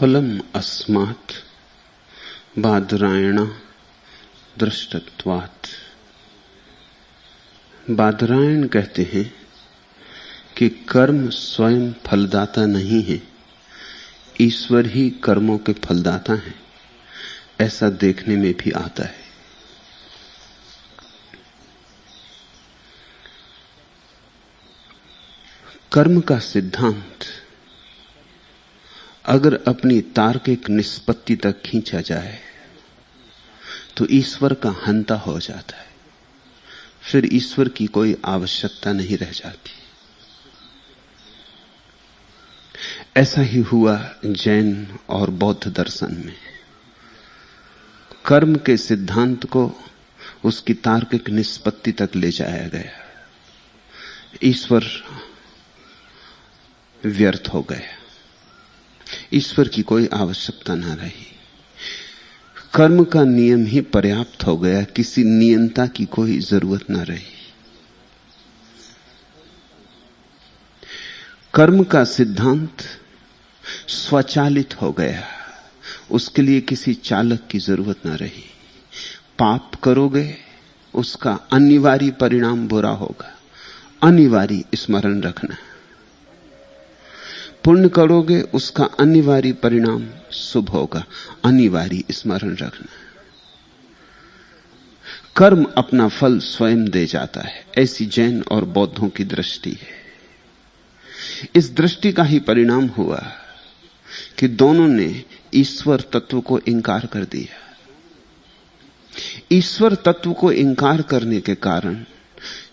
फलम अस्मात् बादरायण दृष्टत्वात्। बादरायण कहते हैं कि कर्म स्वयं फलदाता नहीं है, ईश्वर ही कर्मों के फलदाता हैं। ऐसा देखने में भी आता है। कर्म का सिद्धांत अगर अपनी तार्किक निष्पत्ति तक खींचा जाए तो ईश्वर का हंता हो जाता है। फिर ईश्वर की कोई आवश्यकता नहीं रह जाती। ऐसा ही हुआ जैन और बौद्ध दर्शन में। कर्म के सिद्धांत को उसकी तार्किक निष्पत्ति तक ले जाया गया, ईश्वर व्यर्थ हो गया, ईश्वर की कोई आवश्यकता न रही। कर्म का नियम ही पर्याप्त हो गया, किसी नियंता की कोई जरूरत न रही। कर्म का सिद्धांत स्वचालित हो गया, उसके लिए किसी चालक की जरूरत न रही। पाप करोगे उसका अनिवार्य परिणाम बुरा होगा, अनिवार्य स्मरण रखना। पुण्य करोगे उसका अनिवार्य परिणाम शुभ होगा, अनिवार्य स्मरण रखना। कर्म अपना फल स्वयं दे जाता है, ऐसी जैन और बौद्धों की दृष्टि है। इस दृष्टि का ही परिणाम हुआ कि दोनों ने ईश्वर तत्व को इंकार कर दिया। ईश्वर तत्व को इंकार करने के कारण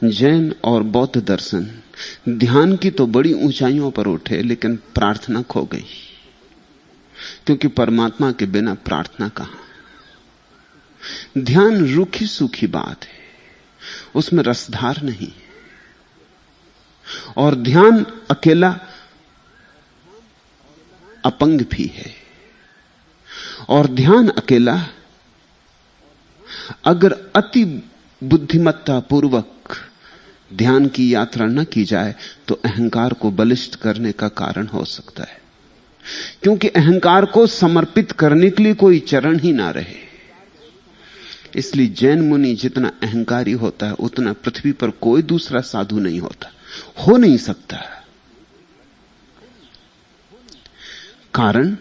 जैन और बौद्ध दर्शन ध्यान की तो बड़ी ऊंचाइयों पर उठे, लेकिन प्रार्थना खो गई। क्योंकि परमात्मा के बिना प्रार्थना कहां। ध्यान रूखी सूखी बात है, उसमें रसधार नहीं। और ध्यान अकेला अपंग भी है। और ध्यान अकेला अगर अति बुद्धिमत्ता पूर्वक ध्यान की यात्रा न की जाए तो अहंकार को बलिष्ठ करने का कारण हो सकता है। क्योंकि अहंकार को समर्पित करने के लिए कोई चरण ही ना रहे। इसलिए जैन मुनि जितना अहंकारी होता है उतना पृथ्वी पर कोई दूसरा साधु नहीं होता, हो नहीं सकता। कारण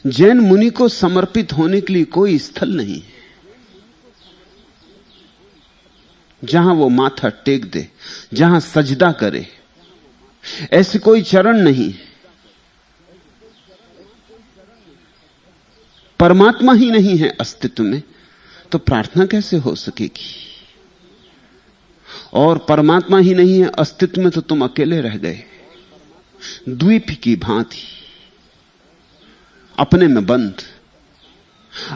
जैन मुनि को समर्पित होने के लिए कोई स्थल नहीं है जहां वो माथा टेक दे, जहां सजदा करे। ऐसे कोई चरण नहीं। परमात्मा ही नहीं है अस्तित्व में तो प्रार्थना कैसे हो सकेगी? और परमात्मा ही नहीं है अस्तित्व में तो तुम अकेले रह गए, द्वीप की भांति, अपने में बंद।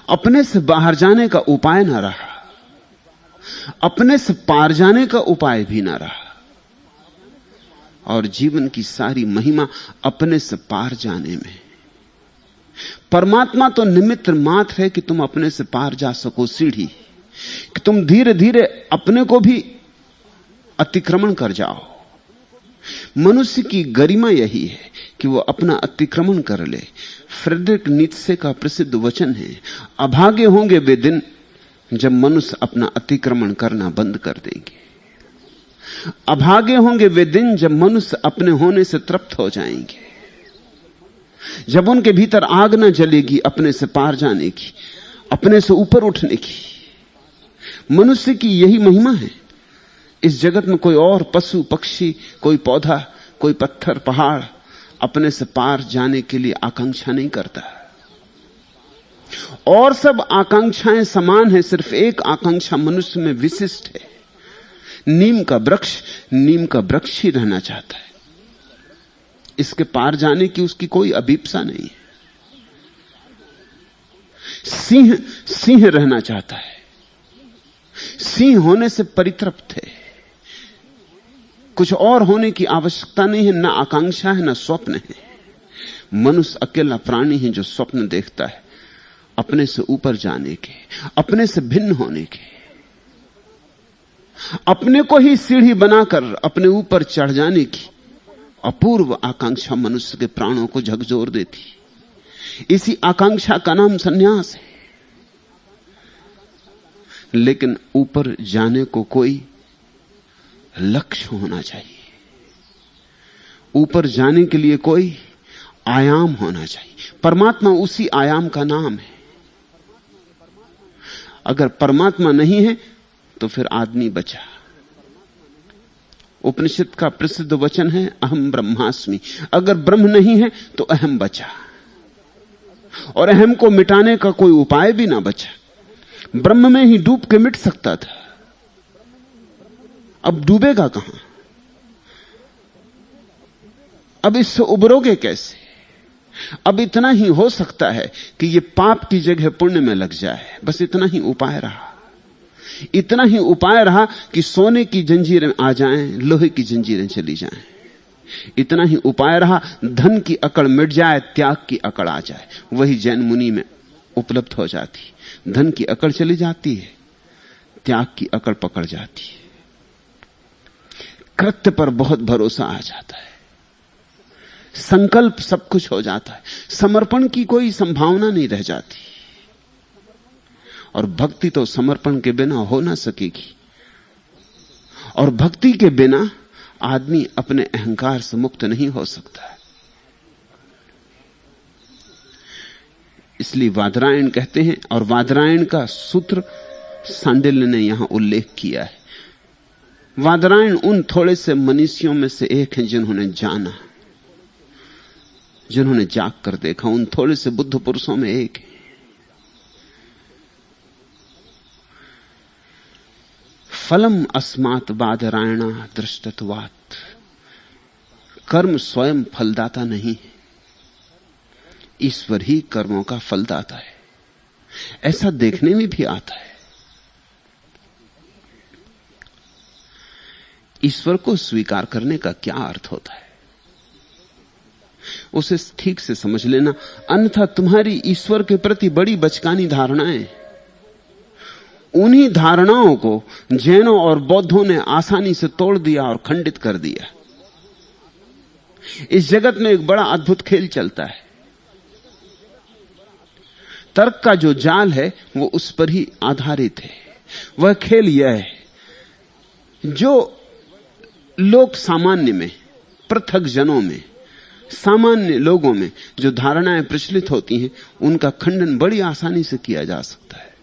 अपने से बाहर जाने का उपाय ना रहा, अपने से पार जाने का उपाय भी ना रहा। और जीवन की सारी महिमा अपने से पार जाने में। परमात्मा तो निमित्त मात्र है कि तुम अपने से पार जा सको, सीढ़ी कि तुम धीरे धीरे अपने को भी अतिक्रमण कर जाओ। मनुष्य की गरिमा यही है कि वो अपना अतिक्रमण कर ले। फ्रेडरिक नीत्शे का प्रसिद्ध वचन है, अभागे होंगे वे दिन जब मनुष्य अपना अतिक्रमण करना बंद कर देंगे। अभागे होंगे वे दिन जब मनुष्य अपने होने से तृप्त हो जाएंगे, जब उनके भीतर आग न जलेगी अपने से पार जाने की, अपने से ऊपर उठने की। मनुष्य की यही महिमा है। इस जगत में कोई और पशु पक्षी, कोई पौधा, कोई पत्थर पहाड़ अपने से पार जाने के लिए आकांक्षा नहीं करता। और सब आकांक्षाएं समान है, सिर्फ एक आकांक्षा मनुष्य में विशिष्ट है। नीम का वृक्ष ही रहना चाहता है, इसके पार जाने की उसकी कोई अभीप्सा नहीं है। सिंह रहना चाहता है, सिंह होने से परितृप्त है, कुछ और होने की आवश्यकता नहीं है, ना आकांक्षा है ना स्वप्न है। मनुष्य अकेला प्राणी है जो स्वप्न देखता है अपने से ऊपर जाने के, अपने से भिन्न होने के। अपने को ही सीढ़ी बनाकर अपने ऊपर चढ़ जाने की अपूर्व आकांक्षा मनुष्य के प्राणों को झकझोर देती। इसी आकांक्षा का नाम संन्यास है। लेकिन ऊपर जाने को कोई लक्ष्य होना चाहिए, ऊपर जाने के लिए कोई आयाम होना चाहिए। परमात्मा उसी आयाम का नाम है। अगर परमात्मा नहीं है तो फिर आदमी बचा। उपनिषद का प्रसिद्ध वचन है अहम ब्रह्मास्मि। अगर ब्रह्म नहीं है तो अहम बचा, और अहम को मिटाने का कोई उपाय भी ना बचा। ब्रह्म में ही डूब के मिट सकता था, अब डूबेगा कहां? अब इससे उबरोगे कैसे? अब इतना ही हो सकता है कि ये पाप की जगह पुण्य में लग जाए, बस इतना ही उपाय रहा। इतना ही उपाय रहा कि सोने की जंजीरें आ जाएं, लोहे की जंजीरें चली जाएं। इतना ही उपाय रहा, धन की अकड़ मिट जाए, त्याग की अकड़ आ जाए। वही जैन मुनि में उपलब्ध हो जाती। धन की अकड़ चली जाती है, त्याग की अकड़ पकड़ जाती है। कृत्य पर बहुत भरोसा आ जाता है, संकल्प सब कुछ हो जाता है, समर्पण की कोई संभावना नहीं रह जाती। और भक्ति तो समर्पण के बिना हो ना सकेगी, और भक्ति के बिना आदमी अपने अहंकार से मुक्त नहीं हो सकता। इसलिए वादरायण कहते हैं, और वादरायण का सूत्र सांडिल्य ने यहां उल्लेख किया है। वादरायण उन थोड़े से मनीषियों में से एक हैं जिन्होंने जाना, जिन्होंने जाग कर देखा। उन थोड़े से बुद्ध पुरुषों में एक है। फलम अस्मात् बादरायणा दृष्टत्वात्। कर्म स्वयं फलदाता नहीं है, ईश्वर ही कर्मों का फलदाता है। ऐसा देखने में भी आता है। ईश्वर को स्वीकार करने का क्या अर्थ होता है, उसे ठीक से समझ लेना, अन्यथा तुम्हारी ईश्वर के प्रति बड़ी बचकानी धारणाएं। उन्हीं धारणाओं को जैनों और बौद्धों ने आसानी से तोड़ दिया और खंडित कर दिया। इस जगत में एक बड़ा अद्भुत खेल चलता है। तर्क का जो जाल है वो उस पर ही आधारित है। वह खेल यह है, जो लोग सामान्य में, पृथक जनों में, सामान्य लोगों में जो धारणाएं प्रचलित होती हैं, उनका खंडन बड़ी आसानी से किया जा सकता है,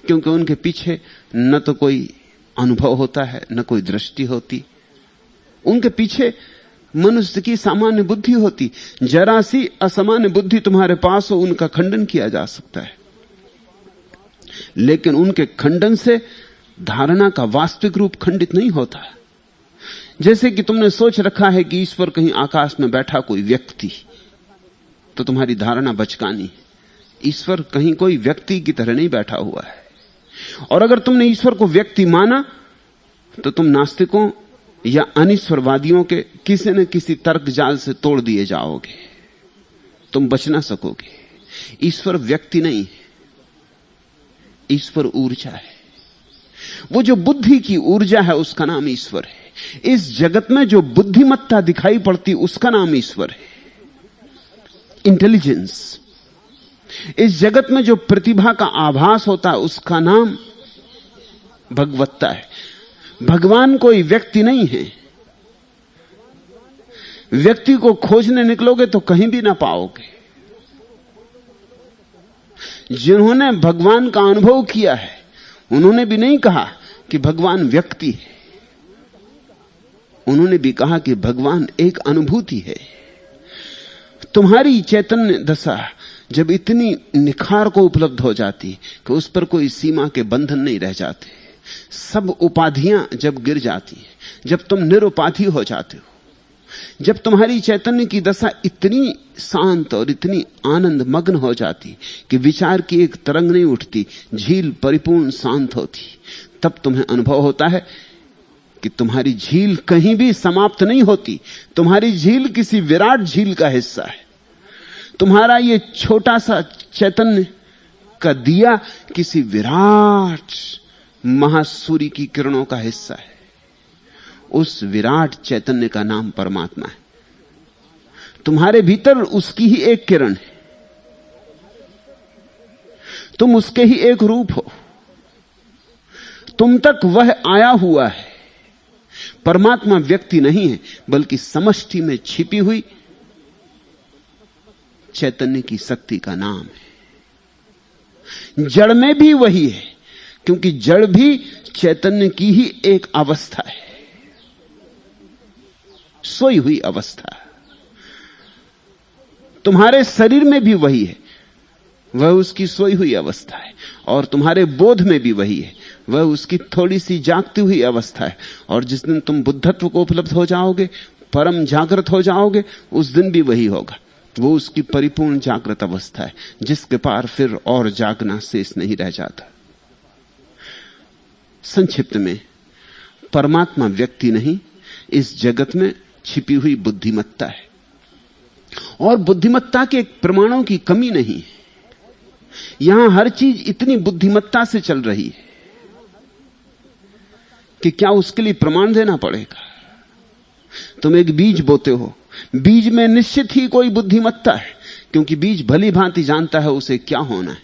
क्योंकि उनके पीछे न तो कोई अनुभव होता है, न कोई दृष्टि होती। उनके पीछे मनुष्य की सामान्य बुद्धि होती। जरा सी असामान्य बुद्धि तुम्हारे पास हो, उनका खंडन किया जा सकता है। लेकिन उनके खंडन से धारणा का वास्तविक रूप खंडित नहीं होता। जैसे कि तुमने सोच रखा है कि ईश्वर कहीं आकाश में बैठा कोई व्यक्ति, तो तुम्हारी धारणा बचकानी। ईश्वर कहीं कोई व्यक्ति की तरह नहीं बैठा हुआ है। और अगर तुमने ईश्वर को व्यक्ति माना, तो तुम नास्तिकों या अनीश्वरवादियों के किसी न किसी तर्क जाल से तोड़ दिए जाओगे, तुम बच ना सकोगे। ईश्वर व्यक्ति नहीं है, ईश्वर ऊर्जा है। वो जो बुद्धि की ऊर्जा है उसका नाम ईश्वर है। इस जगत में जो बुद्धिमत्ता दिखाई पड़ती उसका नाम ईश्वर है, इंटेलिजेंस। इस जगत में जो प्रतिभा का आभास होता है उसका नाम भगवत्ता है। भगवान कोई व्यक्ति नहीं है। व्यक्ति को खोजने निकलोगे तो कहीं भी ना पाओगे। जिन्होंने भगवान का अनुभव किया है उन्होंने भी नहीं कहा कि भगवान व्यक्ति है, उन्होंने भी कहा कि भगवान एक अनुभूति है। तुम्हारी चैतन्य दशा जब इतनी निखार को उपलब्ध हो जाती कि उस पर कोई सीमा के बंधन नहीं रह जाते, सब उपाधियां जब गिर जाती है, जब तुम निरुपाधि हो जाते हो, जब तुम्हारी चैतन्य की दशा इतनी शांत और इतनी आनंद मग्न हो जाती कि विचार की एक तरंग नहीं उठती, झील परिपूर्ण शांत होती, तब तुम्हें अनुभव होता है कि तुम्हारी झील कहीं भी समाप्त नहीं होती। तुम्हारी झील किसी विराट झील का हिस्सा है। तुम्हारा ये छोटा सा चैतन्य का दिया किसी विराट महासूर्य की किरणों का हिस्सा है। उस विराट चैतन्य का नाम परमात्मा है। तुम्हारे भीतर उसकी ही एक किरण है। तुम उसके ही एक रूप हो। तुम तक वह आया हुआ है। परमात्मा व्यक्ति नहीं है, बल्कि समष्टि में छिपी हुई चैतन्य की शक्ति का नाम है। जड़ में भी वही है, क्योंकि जड़ भी चैतन्य की ही एक अवस्था है, सोई हुई अवस्था। तुम्हारे शरीर में भी वही है, वह उसकी सोई हुई अवस्था है। और तुम्हारे बोध में भी वही है, वह उसकी थोड़ी सी जागती हुई अवस्था है। और जिस दिन तुम बुद्धत्व को उपलब्ध हो जाओगे, परम जागृत हो जाओगे, उस दिन भी वही होगा। वो उसकी परिपूर्ण जागृत अवस्था है, जिसके पार फिर और जागना शेष नहीं रह जाता। संक्षिप्त में, परमात्मा व्यक्ति नहीं, इस जगत में छिपी हुई बुद्धिमत्ता है। और बुद्धिमत्ता के प्रमाणों की कमी नहीं है। यहां हर चीज इतनी बुद्धिमत्ता से चल रही है कि क्या उसके लिए प्रमाण देना पड़ेगा। तुम एक बीज बोते हो, बीज में निश्चित ही कोई बुद्धिमत्ता है, क्योंकि बीज भली भांति जानता है उसे क्या होना है,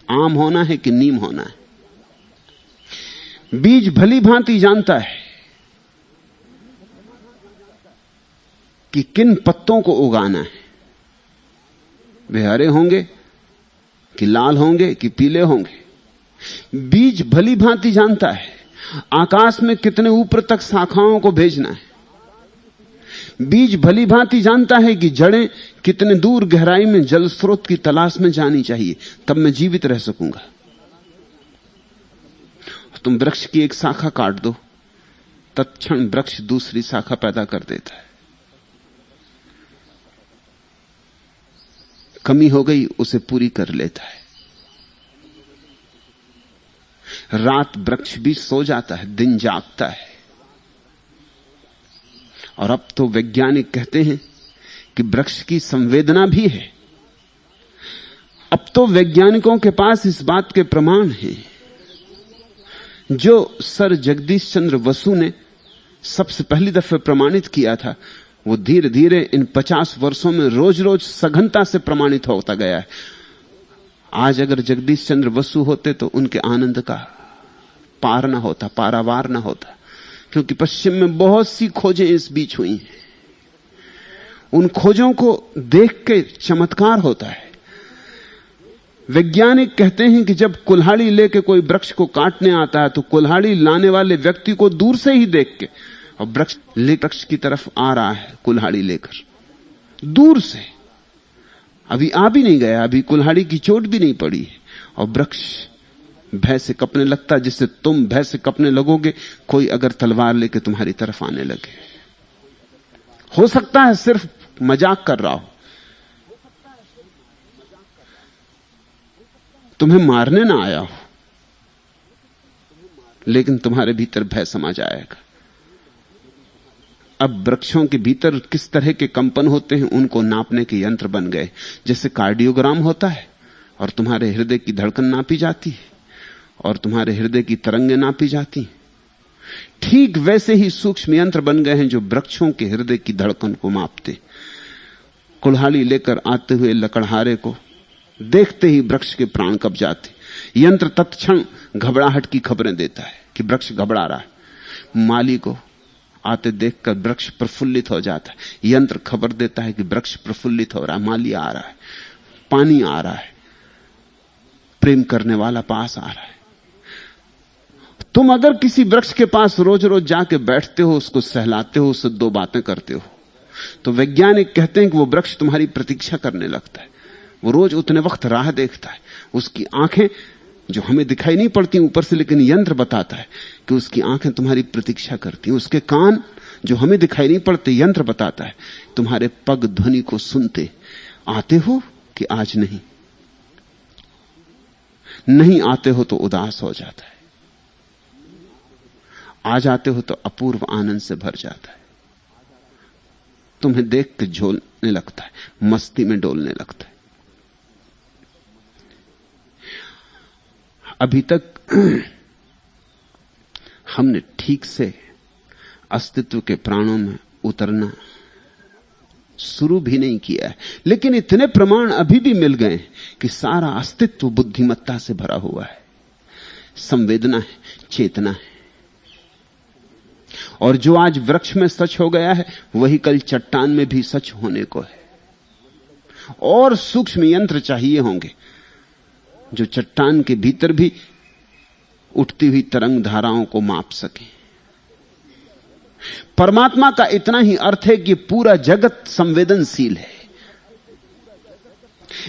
आम होना है कि नीम होना है। बीज भली भांति जानता है कि किन पत्तों को उगाना है, वे हरे होंगे कि लाल होंगे कि पीले होंगे। बीज भली भांति जानता है आकाश में कितने ऊपर तक शाखाओं को भेजना है। बीज भली भांति जानता है कि जड़ें कितने दूर गहराई में जल स्रोत की तलाश में जानी चाहिए, तब मैं जीवित रह सकूंगा। तुम वृक्ष की एक शाखा काट दो, तत्क्षण वृक्ष दूसरी शाखा पैदा कर देता है। कमी हो गई, उसे पूरी कर लेता है। रात वृक्ष भी सो जाता है, दिन जागता है। और अब तो वैज्ञानिक कहते हैं कि वृक्ष की संवेदना भी है। अब तो वैज्ञानिकों के पास इस बात के प्रमाण हैं जो सर जगदीश चंद्र बसु ने सबसे पहली दफे प्रमाणित किया था, वो धीरे धीरे इन 50 वर्षों में रोज रोज सघनता से प्रमाणित होता गया है। आज अगर जगदीश चंद्र बसु होते तो उनके आनंद का पार न होता, पारावार न होता, क्योंकि पश्चिम में बहुत सी खोजें इस बीच हुई हैं। उन खोजों को देख के चमत्कार होता है। वैज्ञानिक कहते हैं कि जब कुल्हाड़ी लेके कोई वृक्ष को काटने आता है तो कुल्हाड़ी लाने वाले व्यक्ति को दूर से ही देख के, और वृक्ष की तरफ आ रहा है कुल्हाड़ी लेकर, दूर से, अभी आ भी नहीं गया, अभी कुल्हाड़ी की चोट भी नहीं पड़ी है, और वृक्ष भय से कपने लगता, जिससे तुम भय से कपने लगोगे कोई अगर तलवार लेके तुम्हारी तरफ आने लगे। हो सकता है सिर्फ मजाक कर रहा हो, तुम्हें मारने ना आया हो, लेकिन तुम्हारे भीतर भय समा जाएगा। अब वृक्षों के भीतर किस तरह के कंपन होते हैं उनको नापने के यंत्र बन गए। जैसे कार्डियोग्राम होता है और तुम्हारे हृदय की धड़कन नापी जाती है और तुम्हारे हृदय की तरंगें नापी जाती हैं, ठीक वैसे ही सूक्ष्म यंत्र बन गए हैं जो वृक्षों के हृदय की धड़कन को मापते। कुल्हाड़ी लेकर आते हुए लकड़हारे को देखते ही वृक्ष के प्राण कब जाते। यंत्र तत्क्षण घबराहट की खबरें देता है कि वृक्ष घबरा रहा है। माली को आते देखकर वृक्ष प्रफुल्लित हो जाता है। यंत्र खबर देता है कि वृक्ष प्रफुल्लित हो रहा है, माली आ रहा है, पानी आ रहा है, प्रेम करने वाला पास आ रहा है। तुम अगर किसी वृक्ष के पास रोज रोज जाके बैठते हो, उसको सहलाते हो, उससे दो बातें करते हो, तो वैज्ञानिक कहते हैं कि वो वृक्ष तुम्हारी प्रतीक्षा करने लगता है। वो रोज उतने वक्त राह देखता है। उसकी आंखें जो हमें दिखाई नहीं पड़ती ऊपर से, लेकिन यंत्र बताता है कि उसकी आंखें तुम्हारी प्रतीक्षा करती हैं। उसके कान जो हमें दिखाई नहीं पड़ते, यंत्र बताता है तुम्हारे पग ध्वनि को सुनते। आते हो कि आज नहीं, नहीं आते हो तो उदास हो जाता है, आ जाते हो तो अपूर्व आनंद से भर जाता है। तुम्हें देख के झोलने लगता है, मस्ती में डोलने लगता है। अभी तक हमने ठीक से अस्तित्व के प्राणों में उतरना शुरू भी नहीं किया है, लेकिन इतने प्रमाण अभी भी मिल गए कि सारा अस्तित्व बुद्धिमत्ता से भरा हुआ है, संवेदना है, चेतना है। और जो आज वृक्ष में सच हो गया है वही कल चट्टान में भी सच होने को है। और सूक्ष्म यंत्र चाहिए होंगे जो चट्टान के भीतर भी उठती हुई तरंग धाराओं को माप सके। परमात्मा का इतना ही अर्थ है कि पूरा जगत संवेदनशील है।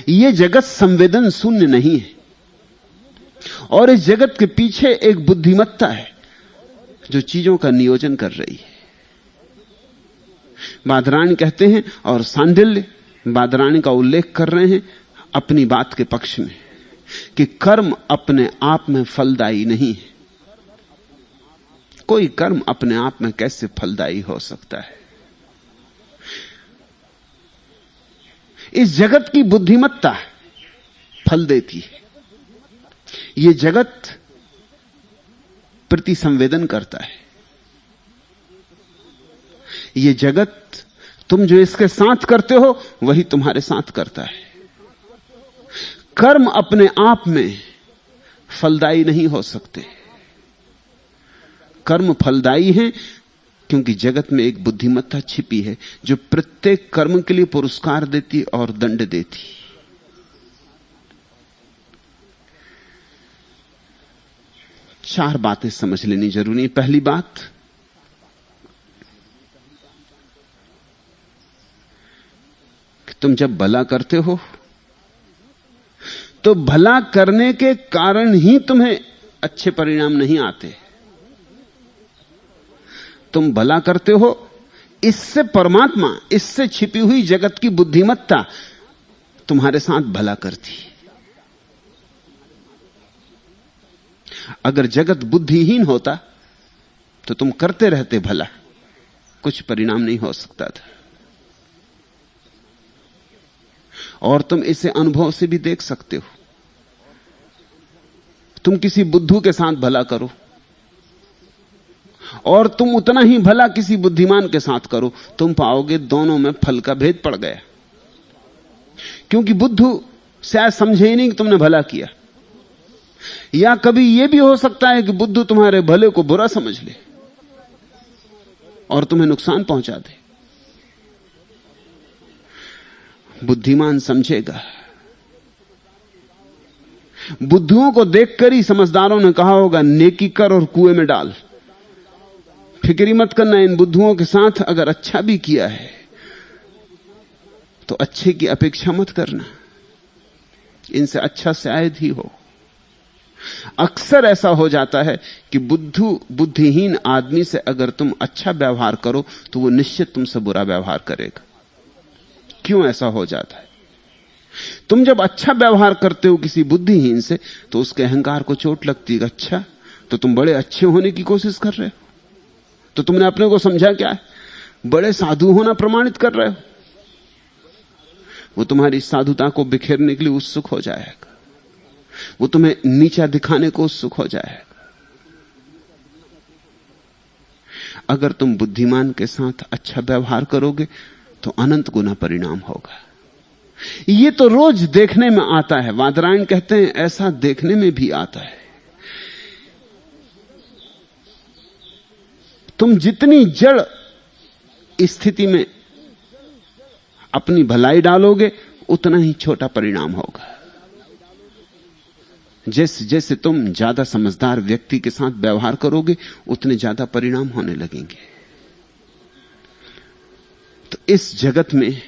यह जगत संवेदन शून्य नहीं है, और इस जगत के पीछे एक बुद्धिमत्ता है जो चीजों का नियोजन कर रही है। बादरायण कहते हैं, और सांडिल्य बादरायण का उल्लेख कर रहे हैं अपनी बात के पक्ष में, कि कर्म अपने आप में फलदायी नहीं है। कोई कर्म अपने आप में कैसे फलदायी हो सकता है? इस जगत की बुद्धिमत्ता फल देती है। यह जगत प्रति संवेदन करता है। यह जगत, तुम जो इसके साथ करते हो वही तुम्हारे साथ करता है। कर्म अपने आप में फलदायी नहीं हो सकते। कर्म फलदायी हैं क्योंकि जगत में एक बुद्धिमत्ता छिपी है जो प्रत्येक कर्म के लिए पुरस्कार देती और दंड देती। चार बातें समझ लेनी जरूरी है। पहली बात, कि तुम जब भला करते हो तो भला करने के कारण ही तुम्हें अच्छे परिणाम नहीं आते। तुम भला करते हो, इससे परमात्मा, इससे छिपी हुई जगत की बुद्धिमत्ता तुम्हारे साथ भला करती। अगर जगत बुद्धिहीन होता तो तुम करते रहते भला, कुछ परिणाम नहीं हो सकता था। और तुम इसे अनुभव से भी देख सकते हो। तुम किसी बुद्धू के साथ भला करो और तुम उतना ही भला किसी बुद्धिमान के साथ करो, तुम पाओगे दोनों में फल का भेद पड़ गया। क्योंकि बुद्धू शायद समझे ही नहीं कि तुमने भला किया, या कभी यह भी हो सकता है कि बुद्धू तुम्हारे भले को बुरा समझ ले और तुम्हें नुकसान पहुंचा दे। बुद्धिमान समझेगा। बुद्धुओं को देखकर ही समझदारों ने कहा होगा, नेकी कर और कुएं में डाल। फिक्री मत करना इन बुद्धुओं के साथ, अगर अच्छा भी किया है तो अच्छे की अपेक्षा मत करना, इनसे अच्छा शायद ही हो। अक्सर ऐसा हो जाता है कि बुद्धिहीन आदमी से अगर तुम अच्छा व्यवहार करो तो वो निश्चित तुमसे बुरा व्यवहार करेगा। क्यों ऐसा हो जाता है? तुम जब अच्छा व्यवहार करते हो किसी बुद्धिहीन से तो उसके अहंकार को चोट लगती है। अच्छा, तो तुम बड़े अच्छे होने की कोशिश कर रहे हो, तो तुमने अपने को समझा क्या है? बड़े साधु होना प्रमाणित कर रहे हो। वो तुम्हारी साधुता को बिखेरने के लिए उत्सुक हो जाएगा, वो तुम्हें नीचा दिखाने को उत्सुक हो जाएगा। अगर तुम बुद्धिमान के साथ अच्छा व्यवहार करोगे तो अनंत गुना परिणाम होगा। ये तो रोज देखने में आता है। बादरायण कहते हैं ऐसा देखने में भी आता है। तुम जितनी जड़ स्थिति में अपनी भलाई डालोगे उतना ही छोटा परिणाम होगा। जैसे जैसे तुम ज्यादा समझदार व्यक्ति के साथ व्यवहार करोगे उतने ज्यादा परिणाम होने लगेंगे। तो इस जगत में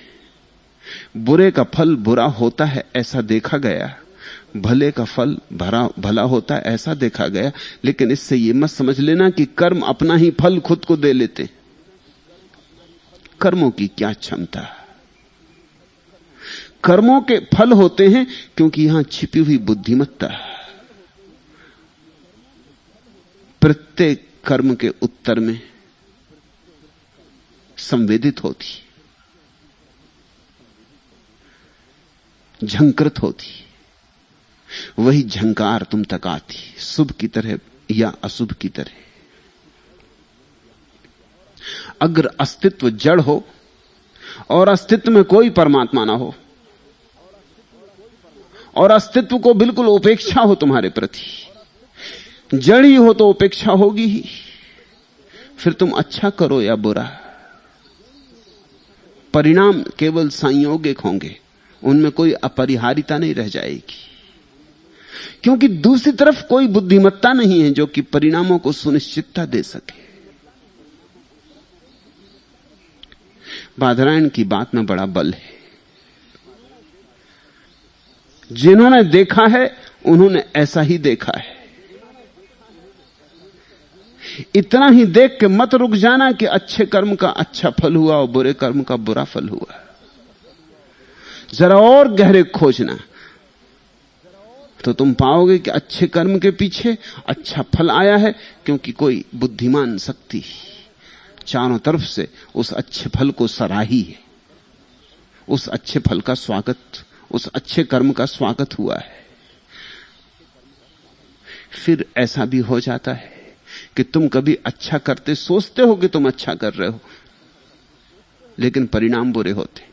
बुरे का फल बुरा होता है ऐसा देखा गया, भले का फल भला होता है ऐसा देखा गया। लेकिन इससे यह मत समझ लेना कि कर्म अपना ही फल खुद को दे लेते। कर्मों की क्या क्षमता? कर्मों के फल होते हैं क्योंकि यहां छिपी हुई बुद्धिमत्ता प्रत्येक कर्म के उत्तर में संवेदित होती, झंकृत होती। वही झंकार तुम तक आती, शुभ की तरह या अशुभ की तरह। अगर अस्तित्व जड़ हो और अस्तित्व में कोई परमात्मा ना हो, और अस्तित्व को बिल्कुल उपेक्षा हो तुम्हारे प्रति, जड़ ही हो तो उपेक्षा होगी ही। फिर तुम अच्छा करो या बुरा, परिणाम केवल संयोगिक होंगे, उनमें कोई अपरिहार्यता नहीं रह जाएगी। क्योंकि दूसरी तरफ कोई बुद्धिमत्ता नहीं है जो कि परिणामों को सुनिश्चितता दे सके। बादरायण की बात में बड़ा बल है। जिन्होंने देखा है उन्होंने ऐसा ही देखा है। इतना ही देख के मत रुक जाना कि अच्छे कर्म का अच्छा फल हुआ और बुरे कर्म का बुरा फल हुआ। जरा और गहरे खोजना तो तुम पाओगे कि अच्छे कर्म के पीछे अच्छा फल आया है, क्योंकि कोई बुद्धिमान शक्ति चारों तरफ से उस अच्छे फल को सराही है। उस अच्छे फल का स्वागत, उस अच्छे कर्म का स्वागत हुआ है। फिर ऐसा भी हो जाता है कि तुम कभी अच्छा करते सोचते हो कि तुम अच्छा कर रहे हो, लेकिन परिणाम बुरे होते।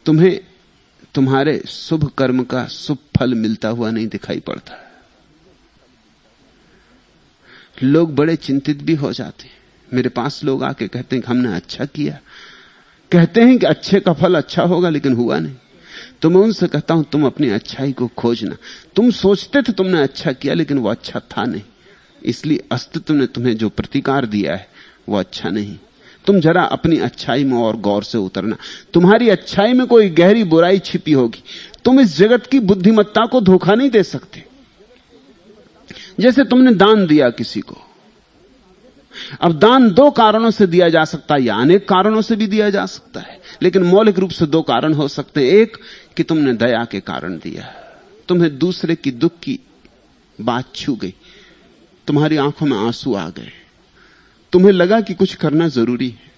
तुम्हें तुम्हारे शुभ कर्म का शुभ फल मिलता हुआ नहीं दिखाई पड़ता। लोग बड़े चिंतित भी हो जाते हैं। मेरे पास लोग आके कहते हैं कि हमने अच्छा किया, कहते हैं कि अच्छे का फल अच्छा होगा, लेकिन हुआ नहीं। तो मैं उनसे कहता हूं तुम अपनी अच्छाई को खोजना। तुम सोचते थे तुमने अच्छा किया, लेकिन वो अच्छा था नहीं, इसलिए अस्तित्व ने तुम्हें जो प्रतिकार दिया है वो अच्छा नहीं। तुम जरा अपनी अच्छाई में और गौर से उतरना। तुम्हारी अच्छाई में कोई गहरी बुराई छिपी होगी। तुम इस जगत की बुद्धिमत्ता को धोखा नहीं दे सकते। जैसे तुमने दान दिया किसी को, अब दान दो कारणों से दिया जा सकता है या अनेक कारणों से भी दिया जा सकता है, लेकिन मौलिक रूप से दो कारण हो सकते हैं। एक कि तुमने दया के कारण दिया, तुम्हें दूसरे की दुख की बात छू गई, तुम्हारी आंखों में आंसू आ गए, तुम्हें लगा कि कुछ करना जरूरी है,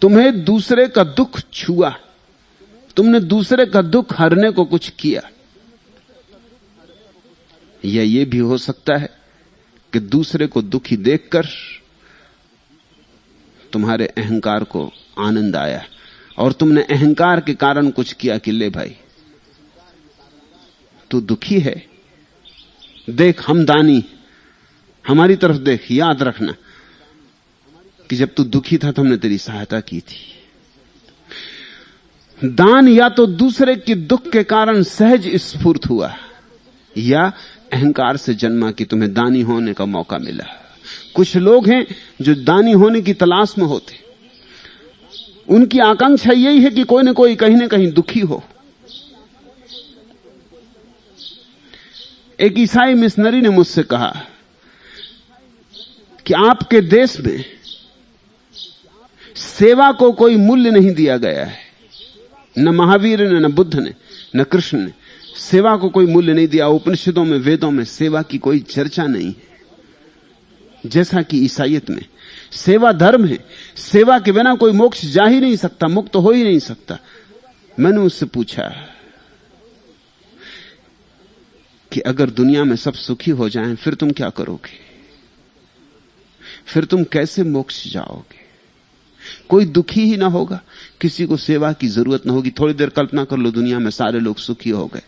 तुम्हें दूसरे का दुख छुआ, तुमने दूसरे का दुख हरने को कुछ किया। या यह भी हो सकता है कि दूसरे को दुखी देखकर तुम्हारे अहंकार को आनंद आया और तुमने अहंकार के कारण कुछ किया कि ले भाई तू दुखी है, देख हम दानी, हमारी तरफ देख, याद रखना कि जब तू दुखी था तो हमने तेरी सहायता की थी। दान या तो दूसरे के दुख के कारण सहज स्फूर्त हुआ या अहंकार से जन्मा कि तुम्हें दानी होने का मौका मिला। कुछ लोग हैं जो दानी होने की तलाश में होते, उनकी आकांक्षा यही है कि कोई न कोई कहीं न कहीं दुखी हो। एक ईसाई मिशनरी ने मुझसे कहा कि आपके देश में सेवा को कोई मूल्य नहीं दिया गया है। न महावीर ने, न बुद्ध ने, न कृष्ण ने सेवा को कोई मूल्य नहीं दिया। उपनिषदों में, वेदों में सेवा की कोई चर्चा नहीं है। जैसा कि ईसाईयत में सेवा धर्म है, सेवा के बिना कोई मोक्ष जा ही नहीं सकता, मुक्त हो ही नहीं सकता। मैंने उससे पूछा कि अगर दुनिया में सब सुखी हो जाएं फिर तुम क्या करोगे? फिर तुम कैसे मोक्ष जाओगे? कोई दुखी ही ना होगा, किसी को सेवा की जरूरत ना होगी। थोड़ी देर कल्पना कर लो, दुनिया में सारे लोग सुखी हो गए,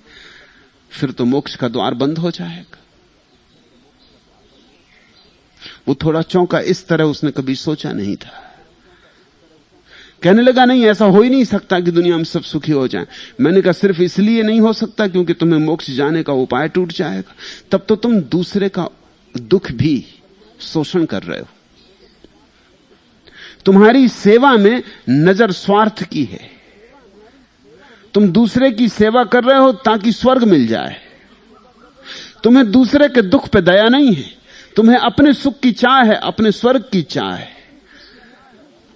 फिर तो मोक्ष का द्वार बंद हो जाएगा। वो थोड़ा चौंका, इस तरह उसने कभी सोचा नहीं था। कहने लगा नहीं, ऐसा हो ही नहीं सकता कि दुनिया में सब सुखी हो जाएं। मैंने कहा सिर्फ इसलिए नहीं हो सकता क्योंकि तुम्हें मोक्ष जाने का उपाय टूट जाएगा। तब तो तुम दूसरे का दुख भी शोषण कर रहे हो। तुम्हारी सेवा में नजर स्वार्थ की है। तुम दूसरे की सेवा कर रहे हो ताकि स्वर्ग मिल जाए। तुम्हें दूसरे के दुख पे दया नहीं है, तुम्हें अपने सुख की चाह है, अपने स्वर्ग की चाह है।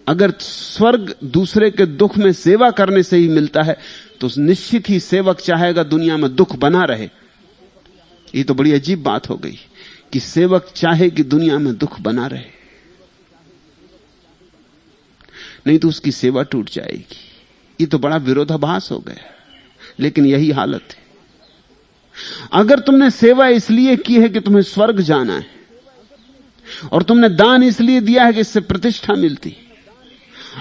अगर स्वर्ग दूसरे के दुख में सेवा करने से ही मिलता है तो निश्चित ही सेवक चाहेगा दुनिया में दुख बना रहे। ये तो बड़ी अजीब बात हो गई कि सेवक चाहे कि दुनिया में दुख बना रहे, नहीं तो उसकी सेवा टूट जाएगी। ये तो बड़ा विरोधाभास हो गया, लेकिन यही हालत है। अगर तुमने सेवा इसलिए की है कि तुम्हें स्वर्ग जाना है और तुमने दान इसलिए दिया है कि इससे प्रतिष्ठा मिलती,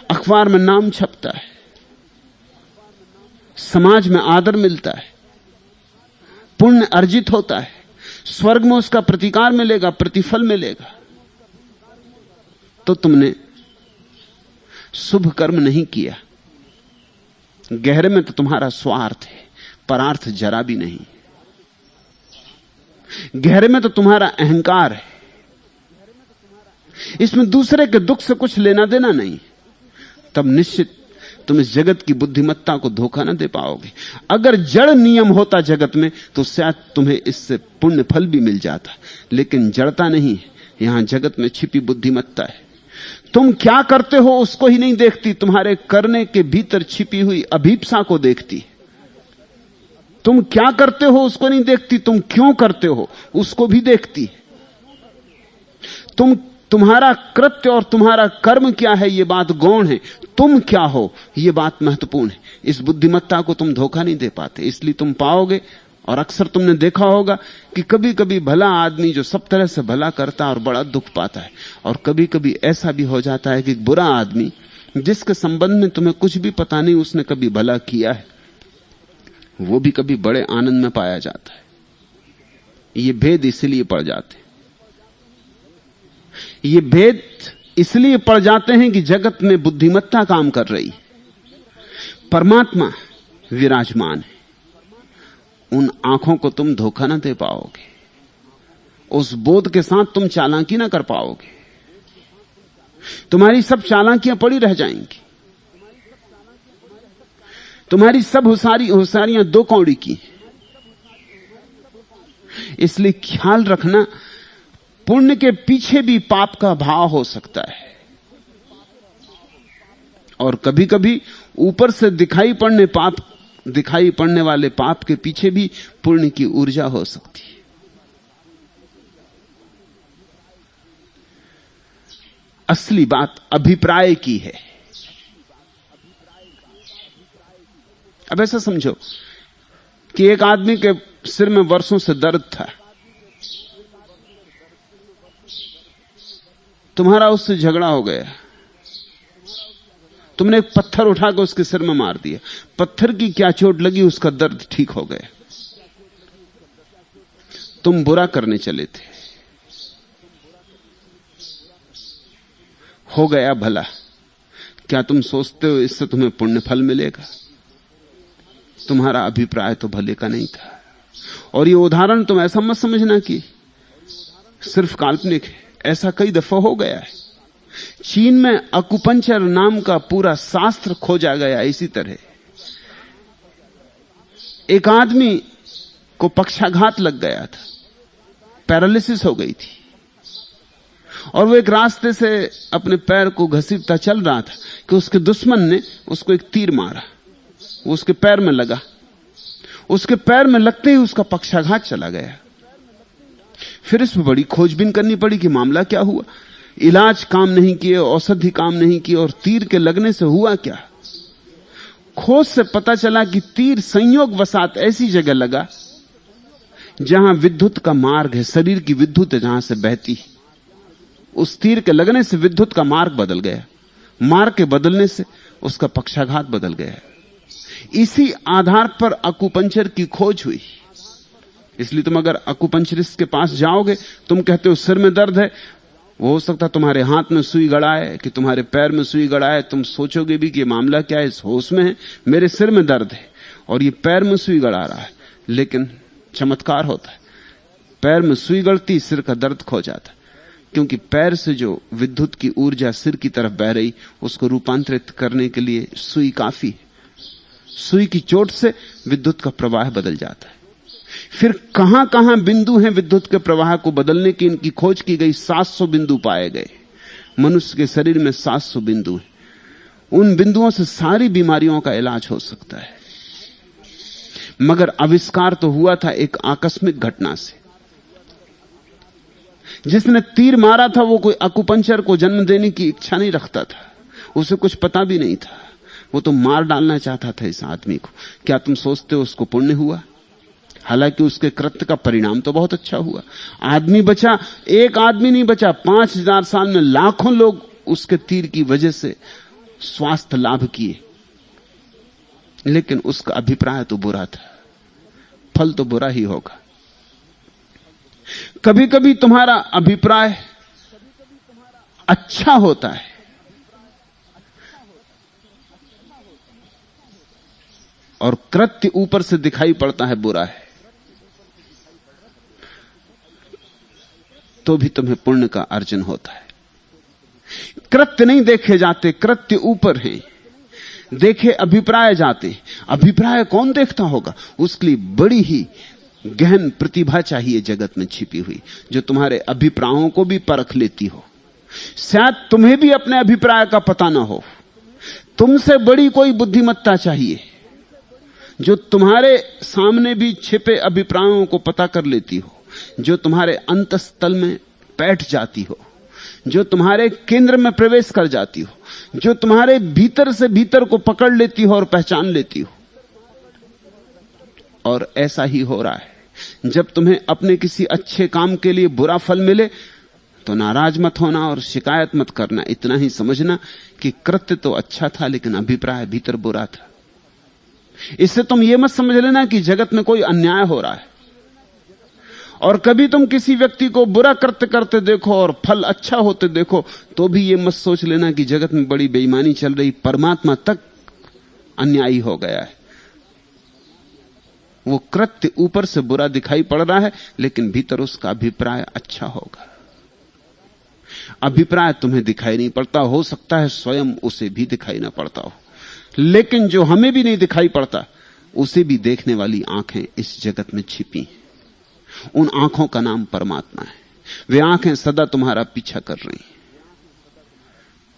अखबार में नाम छपता है, समाज में आदर मिलता है, पुण्य अर्जित होता है, स्वर्ग में उसका प्रतिकार मिलेगा, प्रतिफल मिलेगा, तो तुमने शुभ कर्म नहीं किया। गहरे में तो तुम्हारा स्वार्थ है, परार्थ जरा भी नहीं। गहरे में तो तुम्हारा अहंकार है, इसमें दूसरे के दुख से कुछ लेना देना नहीं। तब निश्चित तुम इस जगत की बुद्धिमत्ता को धोखा न दे पाओगे। अगर जड़ नियम होता जगत में तो शायद तुम्हें इससे पुण्य फल भी मिल जाता, लेकिन जड़ता नहीं है। यहां जगत में छिपी बुद्धिमत्ता है। तुम क्या करते हो उसको ही नहीं देखती, तुम्हारे करने के भीतर छिपी हुई अभीप्सा को देखती। तुम क्या करते हो उसको नहीं देखती, तुम क्यों करते हो उसको भी देखती। तुम्हारा कृत्य और तुम्हारा कर्म क्या है ये बात गौण है, तुम क्या हो ये बात महत्वपूर्ण है। इस बुद्धिमत्ता को तुम धोखा नहीं दे पाते, इसलिए तुम पाओगे, और अक्सर तुमने देखा होगा कि कभी कभी भला आदमी जो सब तरह से भला करता है और बड़ा दुख पाता है, और कभी कभी ऐसा भी हो जाता है कि बुरा आदमी जिसके संबंध में तुम्हें कुछ भी पता नहीं उसने कभी भला किया है, वो भी कभी बड़े आनंद में पाया जाता है। ये भेद इसलिए पड़ जाते, ये भेद इसलिए पड़ जाते हैं कि जगत में बुद्धिमत्ता काम कर रही, परमात्मा विराजमान है। उन आंखों को तुम धोखा ना दे पाओगे, उस बोध के साथ तुम चालाकी ना कर पाओगे। तुम्हारी सब चालाकियां पड़ी रह जाएंगी, तुम्हारी सब होशियारियां दो कौड़ी की। इसलिए ख्याल रखना, पुण्य के पीछे भी पाप का भाव हो सकता है, और कभी कभी ऊपर से दिखाई पड़ने वाले पाप के पीछे भी पुण्य की ऊर्जा हो सकती है। असली बात अभिप्राय की है। अब ऐसा समझो कि एक आदमी के सिर में वर्षों से दर्द था, तुम्हारा उससे झगड़ा हो गया, तुमने एक पत्थर उठाकर उसके सिर में मार दिया, पत्थर की क्या चोट लगी, उसका दर्द ठीक हो गया। तुम बुरा करने चले थे, हो गया भला, क्या तुम सोचते हो इससे तुम्हें पुण्य फल मिलेगा? तुम्हारा अभिप्राय तो भले का नहीं था। और ये उदाहरण तुम ऐसा मत समझना कि सिर्फ काल्पनिक है, ऐसा कई दफा हो गया है। चीन में अकुपंचर नाम का पूरा शास्त्र खोजा गया इसी तरह। एक आदमी को पक्षाघात लग गया था, पैरालिसिस हो गई थी, और वो एक रास्ते से अपने पैर को घसीटता चल रहा था कि उसके दुश्मन ने उसको एक तीर मारा, वो उसके पैर में लगा। उसके पैर में लगते ही उसका पक्षाघात चला गया। फिर इसमें बड़ी खोजबीन करनी पड़ी कि मामला क्या हुआ। इलाज काम नहीं किए, औषधि काम नहीं की, और तीर के लगने से हुआ क्या। खोज से पता चला कि तीर संयोग वसात ऐसी जगह लगा जहां विद्युत का मार्ग है, शरीर की विद्युत है जहां से बहती। उस तीर के लगने से विद्युत का मार्ग बदल गया, मार्ग के बदलने से उसका पक्षाघात बदल गया। इसी आधार पर अकुपंचर की खोज हुई। इसलिए तुम अगर अकुपंचरिस्ट के पास जाओगे, तुम कहते हो सिर में दर्द है, वो हो सकता तुम्हारे हाथ में सुई गड़ाए कि तुम्हारे पैर में सुई गड़ाए। तुम सोचोगे भी कि मामला क्या है, इस होश में है, मेरे सिर में दर्द है और ये पैर में सुई गड़ा रहा है। लेकिन चमत्कार होता है, पैर में सुई गड़ती, सिर का दर्द खो जाता, क्योंकि पैर से जो विद्युत की ऊर्जा सिर की तरफ बह रही, उसको रूपांतरित करने के लिए सुई काफी है। सुई की चोट से विद्युत का प्रवाह बदल जाता है। फिर कहां कहां बिंदु हैं विद्युत के प्रवाह को बदलने की, इनकी खोज की गई। 700 बिंदु पाए गए। मनुष्य के शरीर में 700 बिंदु हैं। उन बिंदुओं से सारी बीमारियों का इलाज हो सकता है। मगर आविष्कार तो हुआ था एक आकस्मिक घटना से। जिसने तीर मारा था वो कोई अकुपंचर को जन्म देने की इच्छा नहीं रखता था, उसे कुछ पता भी नहीं था, वो तो मार डालना चाहता था इस आदमी को। क्या तुम सोचते हो उसको पुण्य हुआ? हालांकि उसके कृत्य का परिणाम तो बहुत अच्छा हुआ। आदमी बचा, एक आदमी नहीं बचा, 5000 साल में लाखों लोग उसके तीर की वजह से स्वास्थ्य लाभ किए, लेकिन उसका अभिप्राय तो बुरा था, फल तो बुरा ही होगा। कभी कभी तुम्हारा अभिप्राय अच्छा होता है, और कृत्य ऊपर से दिखाई पड़ता है बुरा है, तो भी तुम्हें पुण्य का अर्जन होता है। कृत्य नहीं देखे जाते, कृत्य ऊपर हैं, देखे अभिप्राय जाते। अभिप्राय कौन देखता होगा? उसके लिए बड़ी ही गहन प्रतिभा चाहिए जगत में छिपी हुई, जो तुम्हारे अभिप्रायों को भी परख लेती हो। शायद तुम्हें भी अपने अभिप्राय का पता ना हो, तुमसे बड़ी कोई बुद्धिमत्ता चाहिए जो तुम्हारे सामने भी छिपे अभिप्रायों को पता कर लेती हो, जो तुम्हारे अंतस्तल में बैठ जाती हो, जो तुम्हारे केंद्र में प्रवेश कर जाती हो, जो तुम्हारे भीतर से भीतर को पकड़ लेती हो और पहचान लेती हो। और ऐसा ही हो रहा है। जब तुम्हें अपने किसी अच्छे काम के लिए बुरा फल मिले तो नाराज मत होना और शिकायत मत करना, इतना ही समझना कि कृत्य तो अच्छा था लेकिन अभिप्राय भीतर बुरा था। इससे तुम यह मत समझ लेना कि जगत में कोई अन्याय हो रहा है। और कभी तुम किसी व्यक्ति को बुरा कृत्य करते देखो और फल अच्छा होते देखो तो भी यह मत सोच लेना कि जगत में बड़ी बेईमानी चल रही, परमात्मा तक अन्यायी हो गया है। वो कृत्य ऊपर से बुरा दिखाई पड़ रहा है लेकिन भीतर उसका अभिप्राय अच्छा होगा। अभिप्राय तुम्हें दिखाई नहीं पड़ता, हो सकता है स्वयं उसे भी दिखाई ना पड़ता हो, लेकिन जो हमें भी नहीं दिखाई पड़ता उसे भी देखने वाली आंखें इस जगत में छिपी हैं। उन आंखों का नाम परमात्मा है। वे आंखें सदा तुम्हारा पीछा कर रही हैं,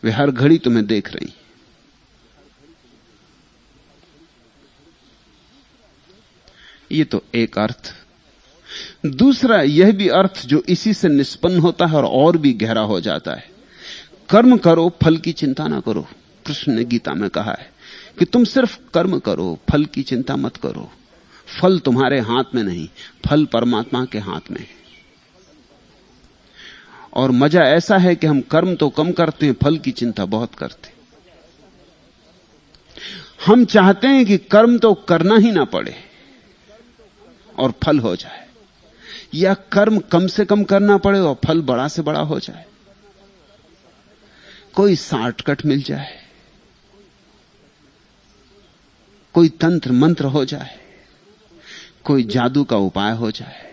वे हर घड़ी तुम्हें देख रही हैं। ये तो एक अर्थ। दूसरा यह भी अर्थ जो इसी से निष्पन्न होता है और भी गहरा हो जाता है। कर्म करो, फल की चिंता ना करो। कृष्ण ने गीता में कहा है कि तुम सिर्फ कर्म करो, फल की चिंता मत करो। फल तुम्हारे हाथ में नहीं, फल परमात्मा के हाथ में है। और मजा ऐसा है कि हम कर्म तो कम करते हैं, फल की चिंता बहुत करते हैं। हम चाहते हैं कि कर्म तो करना ही ना पड़े और फल हो जाए, या कर्म कम से कम करना पड़े और फल बड़ा से बड़ा हो जाए। कोई शॉर्टकट मिल जाए, कोई तंत्र मंत्र हो जाए, कोई जादू का उपाय हो जाए,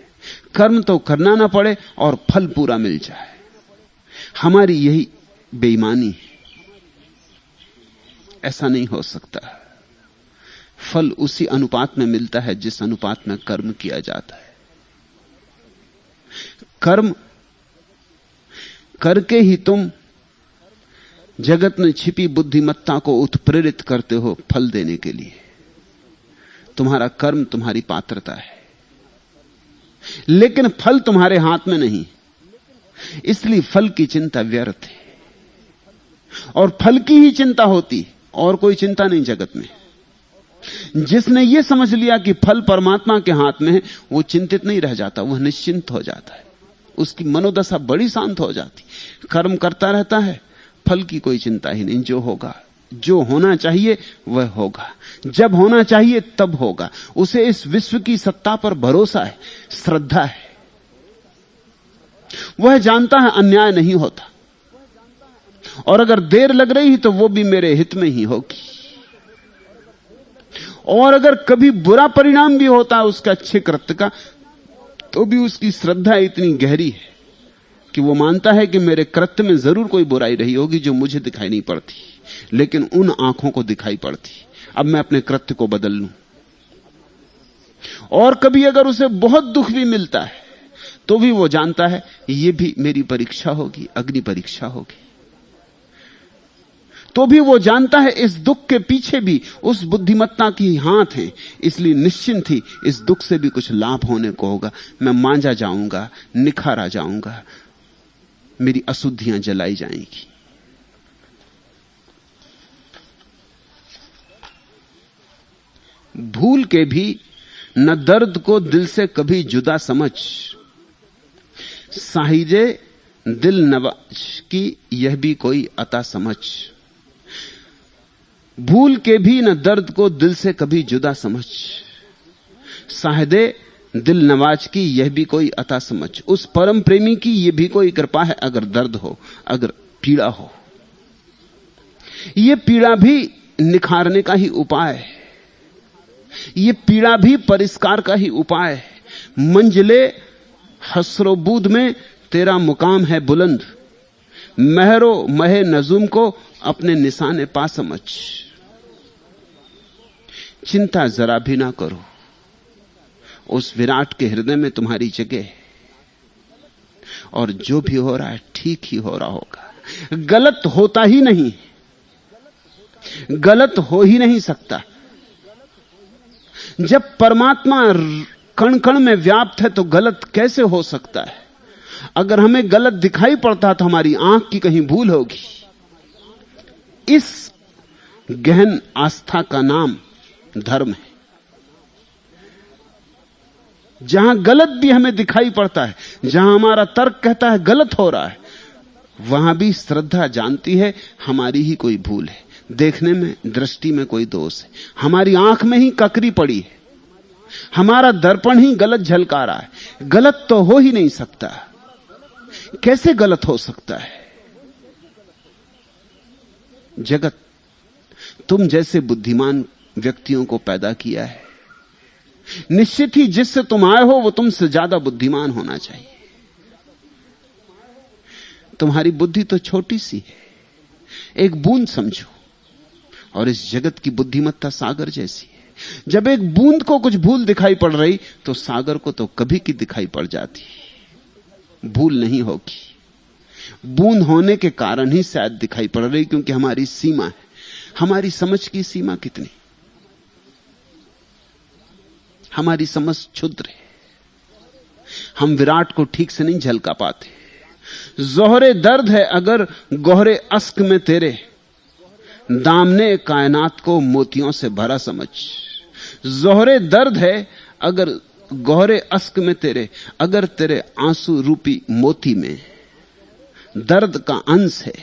कर्म तो करना ना पड़े और फल पूरा मिल जाए। हमारी यही बेईमानी है। ऐसा नहीं हो सकता। फल उसी अनुपात में मिलता है जिस अनुपात में कर्म किया जाता है। कर्म करके ही तुम जगत में छिपी बुद्धिमत्ता को उत्प्रेरित करते हो फल देने के लिए। तुम्हारा कर्म तुम्हारी पात्रता है, लेकिन फल तुम्हारे हाथ में नहीं, इसलिए फल की चिंता व्यर्थ है। और फल की ही चिंता होती, और कोई चिंता नहीं जगत में। जिसने यह समझ लिया कि फल परमात्मा के हाथ में है, वो चिंतित नहीं रह जाता, वह निश्चिंत हो जाता है। उसकी मनोदशा बड़ी शांत हो जाती। कर्म करता रहता है, फल की कोई चिंता ही नहीं। जो होगा, जो होना चाहिए वह होगा, जब होना चाहिए तब होगा। उसे इस विश्व की सत्ता पर भरोसा है, श्रद्धा है। वह जानता है अन्याय नहीं होता, और अगर देर लग रही है तो वो भी मेरे हित में ही होगी। और अगर कभी बुरा परिणाम भी होता है उसका अच्छे कृत्य का, तो भी उसकी श्रद्धा इतनी गहरी है कि वो मानता है कि मेरे कृत्य में जरूर कोई बुराई रही होगी जो मुझे दिखाई नहीं पड़ती, लेकिन उन आंखों को दिखाई पड़ती। अब मैं अपने कृत्य को बदल लूं। और कभी अगर उसे बहुत दुख भी मिलता है तो भी वो जानता है ये भी मेरी परीक्षा होगी, अग्नि परीक्षा होगी। तो भी वो जानता है इस दुख के पीछे भी उस बुद्धिमत्ता की हाथ है, इसलिए निश्चिंत ही इस दुख से भी कुछ लाभ होने को होगा। मैं मांजा जाऊंगा, निखारा जाऊंगा, मेरी अशुद्धियां जलाई जाएंगी। भूल के भी न दर्द को दिल से कभी जुदा समझ, साहिजे दिल नवाज की यह भी कोई अता समझ। भूल के भी न दर्द को दिल से कभी जुदा समझ, साहिदे दिल नवाज की यह भी कोई अता समझ। उस परम प्रेमी की यह भी कोई कृपा है, अगर दर्द हो, अगर पीड़ा हो। यह पीड़ा भी निखारने का ही उपाय है, यह पीड़ा भी परिष्कार का ही उपाय है। मंजिले हसरोबूद में तेरा मुकाम है बुलंद, महरो महे नजुम को अपने निशाने पा समझ। चिंता जरा भी ना करो, उस विराट के हृदय में तुम्हारी जगह है, और जो भी हो रहा है ठीक ही हो रहा होगा। गलत होता ही नहीं, गलत हो ही नहीं सकता। जब परमात्मा कण कण में व्याप्त है तो गलत कैसे हो सकता है? अगर हमें गलत दिखाई पड़ता तो हमारी आंख की कहीं भूल होगी। इस गहन आस्था का नाम धर्म है। जहां गलत भी हमें दिखाई पड़ता है, जहां हमारा तर्क कहता है गलत हो रहा है, वहां भी श्रद्धा जानती है हमारी ही कोई भूल है, देखने में, दृष्टि में कोई दोष है, हमारी आंख में ही ककरी पड़ी है, हमारा दर्पण ही गलत झलका रहा है। गलत तो हो ही नहीं सकता। कैसे गलत हो सकता है? जगत तुम जैसे बुद्धिमान व्यक्तियों को पैदा किया है। निश्चित ही जिससे तुम आए हो वो तुमसे ज्यादा बुद्धिमान होना चाहिए। तुम्हारी बुद्धि तो छोटी सी है, एक बूंद समझो, और इस जगत की बुद्धिमत्ता सागर जैसी है। जब एक बूंद को कुछ भूल दिखाई पड़ रही तो सागर को तो कभी की दिखाई पड़ जाती। भूल नहीं होगी, बूंद होने के कारण ही शायद दिखाई पड़ रही, क्योंकि हमारी सीमा है। हमारी समझ की सीमा कितनी? हमारी समझ क्षुद्र है, हम विराट को ठीक से नहीं झलका पाते। जोहरे दर्द है अगर गोहरे अश्क में तेरे, दामने कायनात को मोतियों से भरा समझ। जोहरे दर्द है अगर गोहरे अश्क में तेरे, अगर तेरे आंसू रूपी मोती में दर्द का अंश है।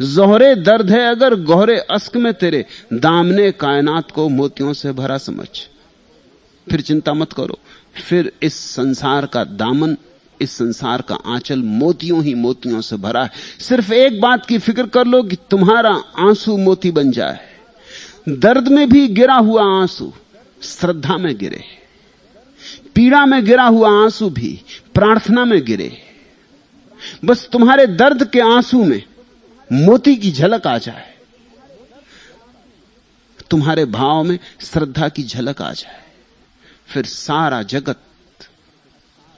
जोहरे दर्द है अगर गोहरे अश्क में तेरे, दामने कायनात को मोतियों से भरा समझ। फिर चिंता मत करो, फिर इस संसार का दामन, इस संसार का आंचल मोतियों ही मोतियों से भरा है। सिर्फ एक बात की फिक्र कर लो कि तुम्हारा आंसू मोती बन जाए। दर्द में भी गिरा हुआ आंसू श्रद्धा में गिरे, पीड़ा में गिरा हुआ आंसू भी प्रार्थना में गिरे। बस तुम्हारे दर्द के आंसू में मोती की झलक आ जाए, तुम्हारे भाव में श्रद्धा की झलक आ जाए, फिर सारा जगत,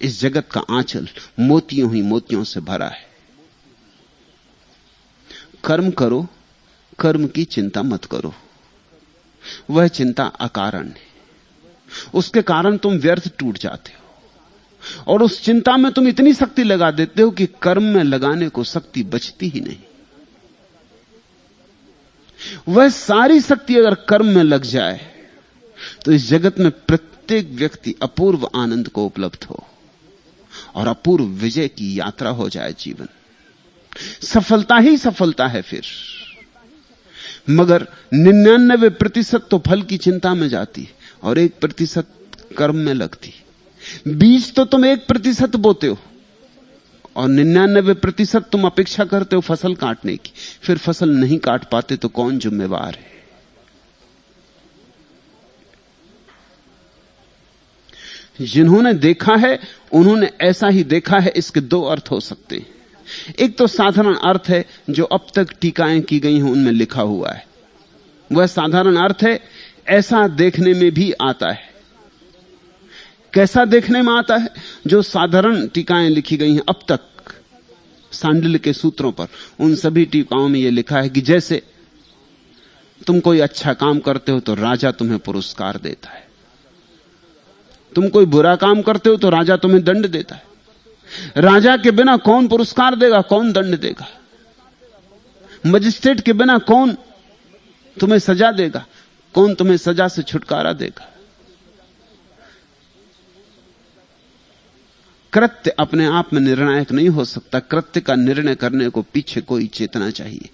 इस जगत का आंचल मोतियों ही मोतियों से भरा है। कर्म करो, कर्म की चिंता मत करो, वह चिंता अकारण है। उसके कारण तुम व्यर्थ टूट जाते हो, और उस चिंता में तुम इतनी शक्ति लगा देते हो कि कर्म में लगाने को शक्ति बचती ही नहीं। वह सारी शक्ति अगर कर्म में लग जाए तो इस जगत में प्रत्येक व्यक्ति अपूर्व आनंद को उपलब्ध हो और अपूर्व विजय की यात्रा हो जाए। जीवन सफलता ही सफलता है फिर। मगर 99% तो फल की चिंता में जाती और 1% कर्म में लगती। बीज तो तुम 1% बोते हो और 99% तुम अपेक्षा करते हो फसल काटने की। फिर फसल नहीं काट पाते तो कौन जिम्मेवार है? जिन्होंने देखा है उन्होंने ऐसा ही देखा है। इसके दो अर्थ हो सकते हैं। एक तो साधारण अर्थ है जो अब तक टीकाएं की गई हैं उनमें लिखा हुआ है। वह साधारण अर्थ है, ऐसा देखने में भी आता है। कैसा देखने में आता है? जो साधारण टीकाएं लिखी गई हैं अब तक सांडिल्य के सूत्रों पर, उन सभी टीकाओं में यह लिखा है कि जैसे तुम कोई अच्छा काम करते हो तो राजा तुम्हें पुरस्कार देता है, तुम कोई बुरा काम करते हो तो राजा तुम्हें दंड देता है। राजा के बिना कौन पुरस्कार देगा, कौन दंड देगा? मजिस्ट्रेट के बिना कौन तुम्हें सजा देगा, कौन तुम्हें सजा से छुटकारा देगा? कृत्य अपने आप में निर्णायक नहीं हो सकता। कृत्य का निर्णय करने को पीछे कोई चेतना चाहिए।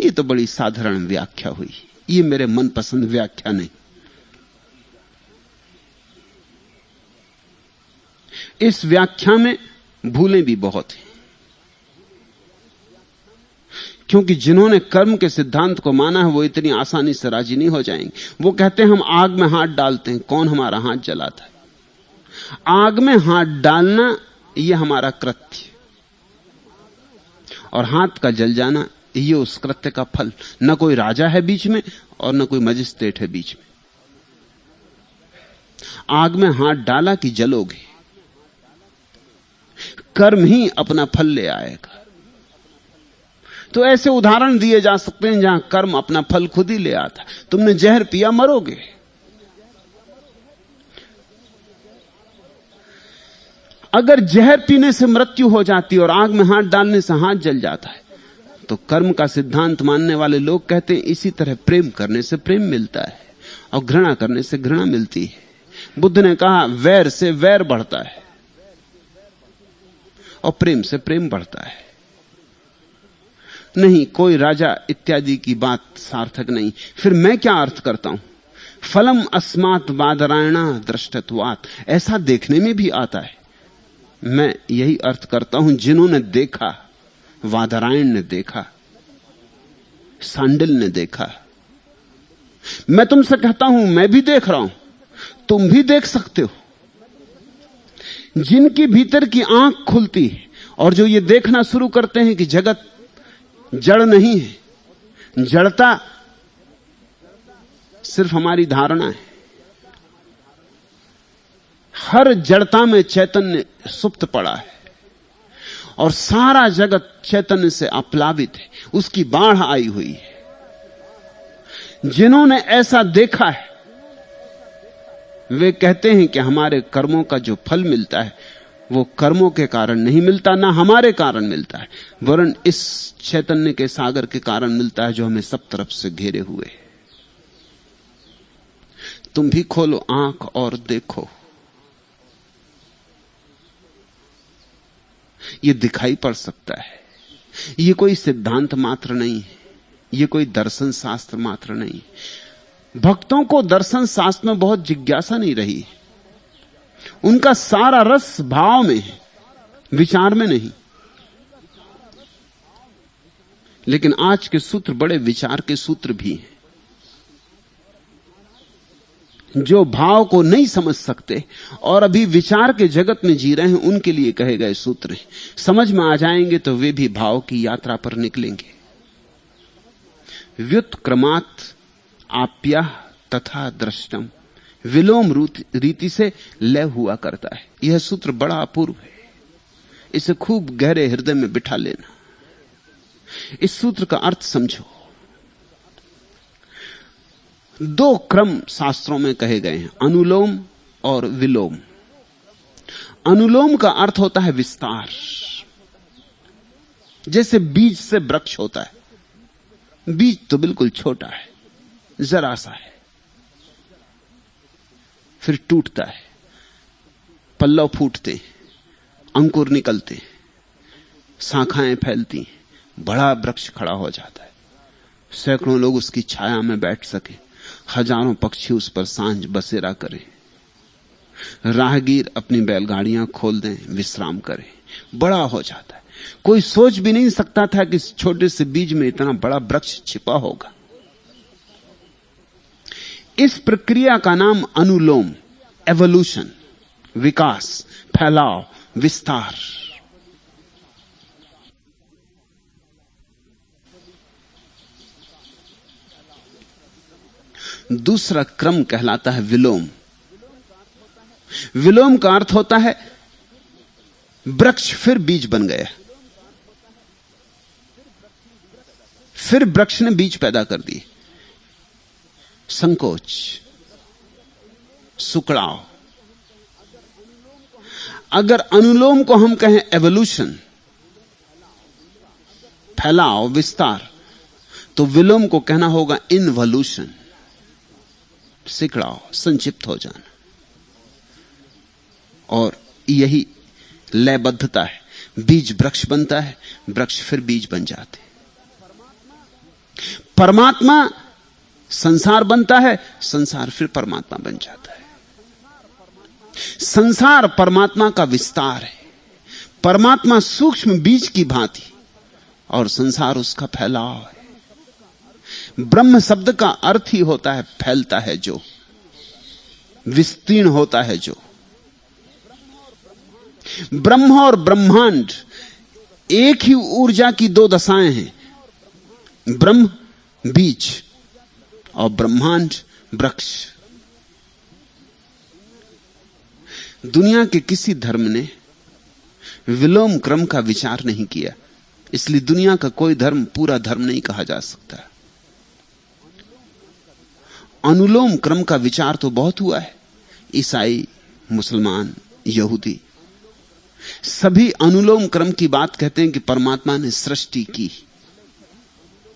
ये तो बड़ी साधारण व्याख्या हुई, ये मेरे मनपसंद व्याख्या नहीं। इस व्याख्या में भूलें भी बहुत हैं, क्योंकि जिन्होंने कर्म के सिद्धांत को माना है वो इतनी आसानी से राजी नहीं हो जाएंगे। वो कहते हैं हम आग में हाथ डालते हैं, कौन हमारा हाथ जलाता है? आग में हाथ डालना यह हमारा कृत्य, और हाथ का जल जाना ये उस कृत्य का फल। न कोई राजा है बीच में और न कोई मजिस्ट्रेट है बीच में। आग में हाथ डाला कि जलोगे, कर्म ही अपना फल ले आएगा। तो ऐसे उदाहरण दिए जा सकते हैं जहां कर्म अपना फल खुद ही ले आता। तुमने जहर पिया, मरोगे। अगर जहर पीने से मृत्यु हो जाती और आग में हाथ डालने से हाथ जल जाता है, तो कर्म का सिद्धांत मानने वाले लोग कहते हैं इसी तरह प्रेम करने से प्रेम मिलता है और घृणा करने से घृणा मिलती है। बुद्ध ने कहा वैर से वैर बढ़ता है और प्रेम से प्रेम बढ़ता है। नहीं, कोई राजा इत्यादि की बात सार्थक नहीं। फिर मैं क्या अर्थ करता हूं? फलम अस्मात् बादरायणा दृष्टत्वात्, ऐसा देखने में भी आता है। मैं यही अर्थ करता हूं जिन्होंने देखा। वादरायण ने देखा, सांडिल ने देखा। मैं तुमसे कहता हूं मैं भी देख रहा हूं, तुम भी देख सकते हो। जिनकी भीतर की आंख खुलती है और जो ये देखना शुरू करते हैं कि जगत जड़ नहीं है, जड़ता सिर्फ हमारी धारणा है। हर जड़ता में चैतन्य सुप्त पड़ा है और सारा जगत चैतन्य से आप्लावित है, उसकी बाढ़ आई हुई है। जिन्होंने ऐसा देखा है वे कहते हैं कि हमारे कर्मों का जो फल मिलता है वो कर्मों के कारण नहीं मिलता, ना हमारे कारण मिलता है, वरन इस चैतन्य के सागर के कारण मिलता है जो हमें सब तरफ से घेरे हुए है। तुम भी खोलो आंख और देखो। ये दिखाई पड़ सकता है। ये कोई सिद्धांत मात्र नहीं है, ये कोई दर्शन शास्त्र मात्र नहीं। भक्तों को दर्शन शास्त्र में बहुत जिज्ञासा नहीं रही। उनका सारा रस भाव में है, विचार में नहीं। लेकिन आज के सूत्र बड़े विचार के सूत्र भी हैं। जो भाव को नहीं समझ सकते और अभी विचार के जगत में जी रहे हैं, उनके लिए कहे गए सूत्र हैं। समझ में आ जाएंगे तो वे भी भाव की यात्रा पर निकलेंगे। व्युत्क्रमात् आप्या तथा दृष्टम, विलोम रीति से लय हुआ करता है। यह सूत्र बड़ा अपूर्व है, इसे खूब गहरे हृदय में बिठा लेना। इस सूत्र का अर्थ समझो। दो क्रम शास्त्रों में कहे गए हैं, अनुलोम और विलोम। अनुलोम का अर्थ होता है विस्तार, जैसे बीज से वृक्ष होता है। बीज तो बिल्कुल छोटा है, जरा सा है, फिर टूटता है, पल्लव फूटते, अंकुर निकलते, शाखाएं फैलती, बड़ा वृक्ष खड़ा हो जाता है। सैकड़ों लोग उसकी छाया में बैठ सके, हजारों पक्षी उस पर सांझ बसेरा करें, राहगीर अपनी बैलगाड़ियां खोल दें, विश्राम करें, बड़ा हो जाता है। कोई सोच भी नहीं सकता था कि इस छोटे से बीज में इतना बड़ा वृक्ष छिपा होगा। इस प्रक्रिया का नाम अनुलोम, एवोल्यूशन, विकास, फैलाव, विस्तार। दूसरा क्रम कहलाता है विलोम। विलोम का अर्थ होता है वृक्ष फिर बीज बन गया, फिर वृक्ष ने बीज पैदा कर दिए। संकोच, सुकड़ाव। अगर अनुलोम को हम कहें एवोल्यूशन, फैलाव, विस्तार, तो विलोम को कहना होगा इनवोल्यूशन, सिकड़ाव, संक्षिप्त हो जाना। और यही लयबद्धता है। बीज वृक्ष बनता है, वृक्ष फिर बीज बन जाते। परमात्मा संसार बनता है, संसार फिर परमात्मा बन जाता है। संसार परमात्मा का विस्तार है, परमात्मा सूक्ष्म बीज की भांति और संसार उसका फैलाव है। ब्रह्म शब्द का अर्थ ही होता है फैलता है जो, विस्तीर्ण होता है जो। ब्रह्म और ब्रह्मांड एक ही ऊर्जा की दो दशाएं हैं, ब्रह्म बीज और ब्रह्मांड वृक्ष। दुनिया के किसी धर्म ने विलोम क्रम का विचार नहीं किया, इसलिए दुनिया का कोई धर्म पूरा धर्म नहीं कहा जा सकता। अनुलोम क्रम का विचार तो बहुत हुआ है। ईसाई, मुसलमान, यहूदी सभी अनुलोम क्रम की बात कहते हैं कि परमात्मा ने सृष्टि की,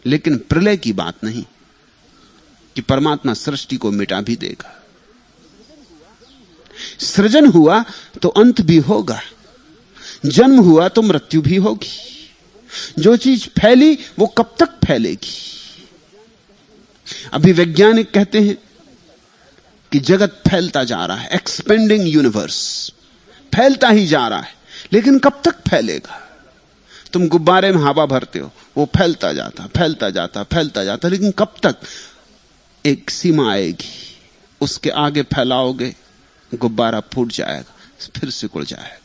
लेकिन प्रलय की बात नहीं कि परमात्मा सृष्टि को मिटा भी देगा। सृजन हुआ तो अंत भी होगा, जन्म हुआ तो मृत्यु भी होगी। जो चीज फैली वो कब तक फैलेगी? अभी वैज्ञानिक कहते हैं कि जगत फैलता जा रहा है, एक्सपेंडिंग यूनिवर्स, फैलता ही जा रहा है, लेकिन कब तक फैलेगा? तुम गुब्बारे में हवा भरते हो, वो फैलता जाता फैलता जाता फैलता जाता, लेकिन कब तक? एक सीमा आएगी, उसके आगे फैलाओगे, गुब्बारा फूट जाएगा, फिर सिकुड़ जाएगा।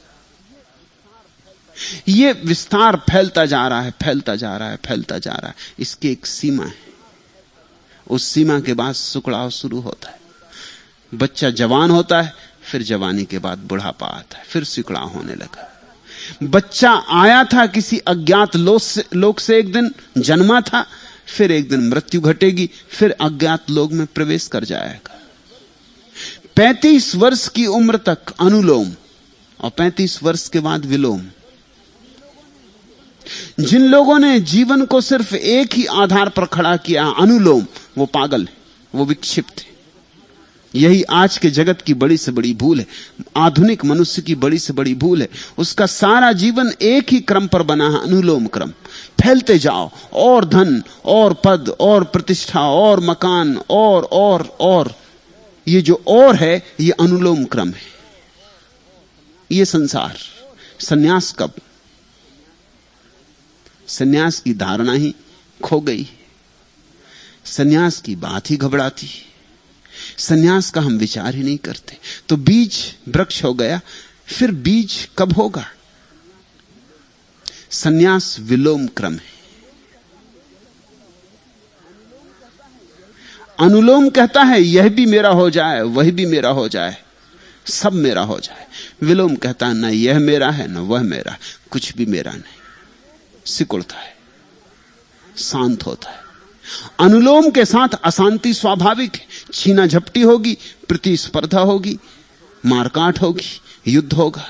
ये विस्तार फैलता जा रहा है, फैलता जा रहा है, फैलता जा रहा है। इसकी एक सीमा है, उस सीमा के बाद सुकड़ाव शुरू होता है। बच्चा जवान होता है, फिर जवानी के बाद बुढ़ापा आता है, फिर सिकड़ाव होने लगा। बच्चा आया था किसी अज्ञात लोक से एक दिन जन्मा था, फिर एक दिन मृत्यु घटेगी, फिर अज्ञात लोक में प्रवेश कर जाएगा। 35 वर्ष की उम्र तक अनुलोम और 35 वर्ष के बाद विलोम। जिन लोगों ने जीवन को सिर्फ एक ही आधार पर खड़ा किया, अनुलोम, वो पागल है, वो विक्षिप्त है। यही आज के जगत की बड़ी से बड़ी भूल है, आधुनिक मनुष्य की बड़ी से बड़ी भूल है। उसका सारा जीवन एक ही क्रम पर बना है, अनुलोम क्रम। फैलते जाओ, और धन और पद और प्रतिष्ठा और मकान और ये जो और है, ये अनुलोम क्रम है। ये संसार। सन्यास कब? सन्यास की धारणा ही खो गई, सन्यास की बात ही घबराती, सन्यास का हम विचार ही नहीं करते। तो बीज वृक्ष हो गया, फिर बीज कब होगा? सन्यास विलोम क्रम है। अनुलोम कहता है यह भी मेरा हो जाए, वह भी मेरा हो जाए, सब मेरा हो जाए। विलोम कहता है ना यह मेरा है, ना वह मेरा, कुछ भी मेरा नहीं। सिकुड़ता है, शांत होता है। अनुलोम के साथ अशांति स्वाभाविक है। छीना झपटी होगी, प्रतिस्पर्धा होगी, मारकाट होगी, युद्ध होगा।